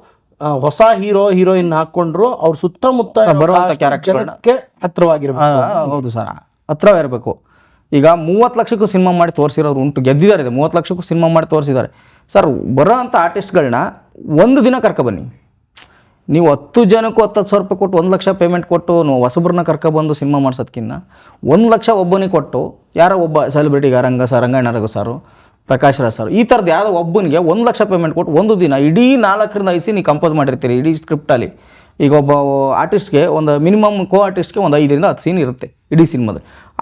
ಹೊಸ ಹೀರೋಯಿನ್ ಹಾಕ್ಕೊಂಡ್ರು ಅವ್ರ ಸುತ್ತಮುತ್ತ ಬರುವಂಥ ಕ್ಯಾರೆಕ್ಟರ್ಗೆ ಹತ್ರವಾಗಿರ್ಬೇಕು. ಹೌದು ಸರ್, ಹತ್ರವೇ ಇರಬೇಕು. ಈಗ 30 ಲಕ್ಷಕ್ಕೂ ಸಿನಿಮಾ ಮಾಡಿ ತೋರಿಸಿರೋರು ಉಂಟು, ಗೆದ್ದಿದ್ದಾರೆ. 30 ಲಕ್ಷಕ್ಕೂ ಸಿನಿಮಾ ಮಾಡಿ ತೋರಿಸಿದ್ದಾರೆ ಸರ್. ಬರೋ ಅಂಥ ಆರ್ಟಿಸ್ಟ್ಗಳನ್ನ ಒಂದು ದಿನ ಕರ್ಕೊಬನ್ನಿ. ನೀವು 10 ಜನಕ್ಕೂ 10,000 ರೂಪಾಯಿ ಕೊಟ್ಟು 1 ಲಕ್ಷ ಪೇಮೆಂಟ್ ಕೊಟ್ಟು ಹೊಸಬ್ರನ್ನ ಕರ್ಕೊಬಂದು ಸಿನಿಮಾ ಮಾಡ್ಸೋದಕ್ಕಿಂತ 1 ಲಕ್ಷ ಒಬ್ಬನಿಗೆ ಕೊಟ್ಟು ಯಾರೋ ಒಬ್ಬ ಸೆಲೆಬ್ರಿಟಿಗೆ ರಂಗಾಯಣ ರಘು ಸಾರು, ಪ್ರಕಾಶ್ ರಾಜ್ ಸರ್, ಈ ಥರದ್ದು ಯಾವುದೋ ಒಬ್ಬನಿಗೆ 1 ಲಕ್ಷ ಪೇಮೆಂಟ್ ಕೊಟ್ಟು ಒಂದು ದಿನ ಇಡೀ 4ರಿಂದ 5 ಸೀನ್ ನೀವು ಕಂಪೋಸ್ ಮಾಡಿರ್ತೀರಿ ಇಡೀ ಸ್ಕ್ರಿಪ್ಟಲ್ಲಿ. ಈಗ ಒಬ್ಬ ಆರ್ಟಿಸ್ಟ್ಗೆ ಒಂದು ಮಿನಿಮಮ್ ಕೋ-ಆರ್ಟಿಸ್ಟ್ಗೆ ಒಂದು 5ರಿಂದ 10 ಸೀನ್ ಇರುತ್ತೆ ಇಡೀ ಸಿನಿಮಾದ.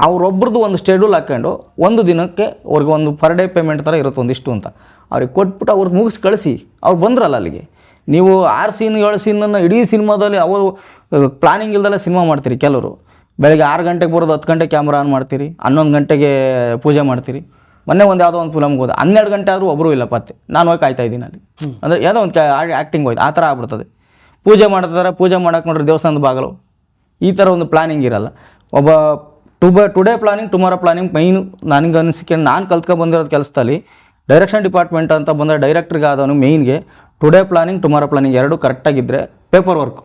ಅವ್ರೊಬ್ರದ್ದು ಒಂದು ಶೆಡ್ಯೂಲ್ ಹಾಕ್ಕೊಂಡು ಒಂದು ದಿನಕ್ಕೆ ಅವ್ರಿಗೆ ಒಂದು ಪರ್ ಡೇ ಪೇಮೆಂಟ್ ಥರ ಇರುತ್ತೆ ಒಂದಿಷ್ಟು ಅಂತ ಅವ್ರಿಗೆ ಕೊಟ್ಬಿಟ್ಟು ಅವ್ರಿಗೆ ಮುಗಿಸಿ ಕಳಿಸಿ. ಅವ್ರು ಬಂದ್ರಲ್ಲ ಅಲ್ಲಿಗೆ, ನೀವು 6 ಸೀನ್ 7 ಸೀನನ್ನು ಇಡೀ ಸಿನಿಮಾದಲ್ಲಿ ಅವರು ಪ್ಲಾನಿಂಗ್ ಇಲ್ದಲ್ಲೇ ಸಿನಿಮಾ ಮಾಡ್ತೀರಿ. ಕೆಲವರು ಬೆಳಗ್ಗೆ 6 ಗಂಟೆಗೆ ಬರೋದು 10 ಗಂಟೆಗೆ ಕ್ಯಾಮ್ರಾ ಆನ್ ಮಾಡ್ತೀರಿ, 11 ಗಂಟೆಗೆ ಪೂಜೆ ಮಾಡ್ತೀರಿ. ಮೊನ್ನೆ ಒಂದು ಯಾವುದೋ ಒಂದು ಫಿಲಮ್ಗೆ ಹೋದ 12 ಗಂಟೆ ಆದರೂ ಒಬ್ಬರು ಇಲ್ಲ ಪತ್ತೆ, ನಾನು ಹೋಗಿ ಕಾಯ್ತಾ ಇದ್ದೀನಿ ಅಲ್ಲಿ. ಅಂದರೆ ಯಾವುದೋ ಒಂದು ಆ್ಯಕ್ಟಿಂಗ್ ಹೋಯ್ತು ಆ ಥರ ಆಗ್ಬಿಡ್ತದೆ. ಪೂಜೆ ಮಾಡ್ತಾರೆ, ಪೂಜೆ ಮಾಡೋಕೆ ನೋಡ್ರಿ ದೇವಸ್ಥಾನದ ಬಾಗಲು, ಈ ಥರ ಒಂದು ಪ್ಲಾನಿಂಗ್ ಇರಲ್ಲ. ಒಬ್ಬ ಟುಡೇ ಪ್ಲಾನಿಂಗ್ ಟುಮಾರೋ ಪ್ಲಾನಿಂಗ್ ಮೈನು ನನಗೆ ಅನಿಸಿಕೆ ನಾನು ಕಲ್ತ್ಕೊಂಡ್ಬಂದಿರೋದು ಕೆಲಸದಲ್ಲಿ ಡೈರೆಕ್ಷನ್ ಡಿಪಾರ್ಟ್ಮೆಂಟ್ ಅಂತ ಬಂದರೆ ಡೈರೆಕ್ಟ್ರಿಗೆ ಆದವನು ಮೇಯ್ನ್ಗೆ ಟುಡೇ ಪ್ಲಾನಿಂಗ್ ಟುಮಾರೋ ಪ್ಲಾನಿಂಗ್ ಎರಡೂ ಕರೆಕ್ಟಾಗಿದ್ದರೆ ಪೇಪರ್ ವರ್ಕ್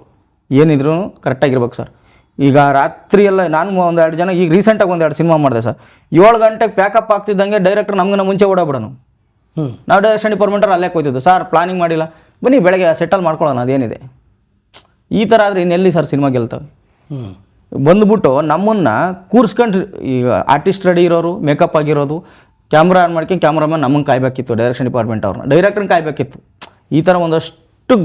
ಏನಿದ್ರೂ ಕರೆಕ್ಟಾಗಿರ್ಬೇಕು ಸರ್. ಈಗ ರಾತ್ರಿ ಎಲ್ಲ ನಾನು ಒಂದು 2 ಜನ ಈಗ ರೀಸೆಂಟಾಗಿ ಒಂದು 2 ಸಿನಿಮಾ ಮಾಡಿದೆ ಸರ್. 7 ಗಂಟೆಗೆ ಪ್ಯಾಕಪ್ ಆಗ್ತಿದ್ದಂಗೆ ಡೈರೆಕ್ಟರ್ ನಮ್ಗೆ ಮುಂಚೆ ಓಡಾಬಿಡೋನು. ನಾವು ಡೈರೆಕ್ಷನ್ ಡಿಪಾರ್ಟ್ಮೆಂಟಲ್ಲಿ ಅಲ್ಲೇ ಹೋಗ್ತಿದ್ದು, ಸರ್ ಪ್ಲಾನಿಂಗ್ ಮಾಡಿಲ್ಲ ಬನ್ನಿ ಬೆಳಗ್ಗೆ ಸೆಟಲ್ ಮಾಡ್ಕೊಳ್ಳೋಣ ಅದೇನಿದೆ. ಈ ಥರ ಆದರೆ ಇನ್ನೆಲ್ಲಿ ಸರ್ ಸಿನಿಮಾ ಗೆಲ್ತವೆ? ಬಂದುಬಿಟ್ಟು ನಮ್ಮನ್ನು ಕೂರಿಸ್ಕೊಂಡು ಈಗ ಆರ್ಟಿಸ್ಟ್ ರೆಡಿ ಇರೋರು, ಮೇಕಪ್ ಆಗಿರೋದು, ಕ್ಯಾಮ್ರಾ ಆನ್ ಮಾಡ್ಕೊಂಡು ಕ್ಯಾಮ್ರಾಮನ್ ನಮ್ಮನ್ನು ಕಾಯಬೇಕಿತ್ತು, ಡೈರೆಕ್ಷನ್ ಡಿಪಾರ್ಟ್ಮೆಂಟ್ ಅವ್ರನ್ನ ಡೈರೆಕ್ಟ್ರನ್ನ ಕಾಯಬೇಕಿತ್ತು. ಈ ಥರ ಒಂದಷ್ಟು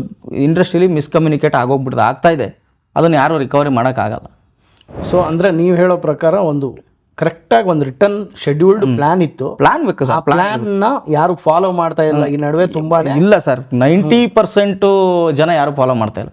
ಇಂಡಸ್ಟ್ರಿಲಿ ಮಿಸ್ಕಮ್ಯುನಿಕೇಟ್ ಆಗೋಗ್ಬಿಡ್ತದೆ, ಆಗ್ತಾಯಿದೆ. ಅದನ್ನು ಯಾರೂ ರಿಕವರಿ ಮಾಡೋಕ್ಕಾಗಲ್ಲ. ಸೊ ಅಂದರೆ ನೀವು ಹೇಳೋ ಪ್ರಕಾರ ಒಂದು ಕರೆಕ್ಟಾಗಿ ಒಂದು ರಿಟರ್ನ್ ಶೆಡ್ಯೂಲ್ಡ್ ಪ್ಲಾನ್ ಇತ್ತು. ಪ್ಲಾನ್ ಬೇಕು ಸರ್. ಪ್ಲಾನ್ನ ಯಾರು ಫಾಲೋ ಮಾಡ್ತಾ ಇಲ್ಲ ಈ ನಡುವೆ ತುಂಬ ಇಲ್ಲ ಸರ್, 90% ಜನ ಯಾರು ಫಾಲೋ ಮಾಡ್ತಾ ಇಲ್ಲ.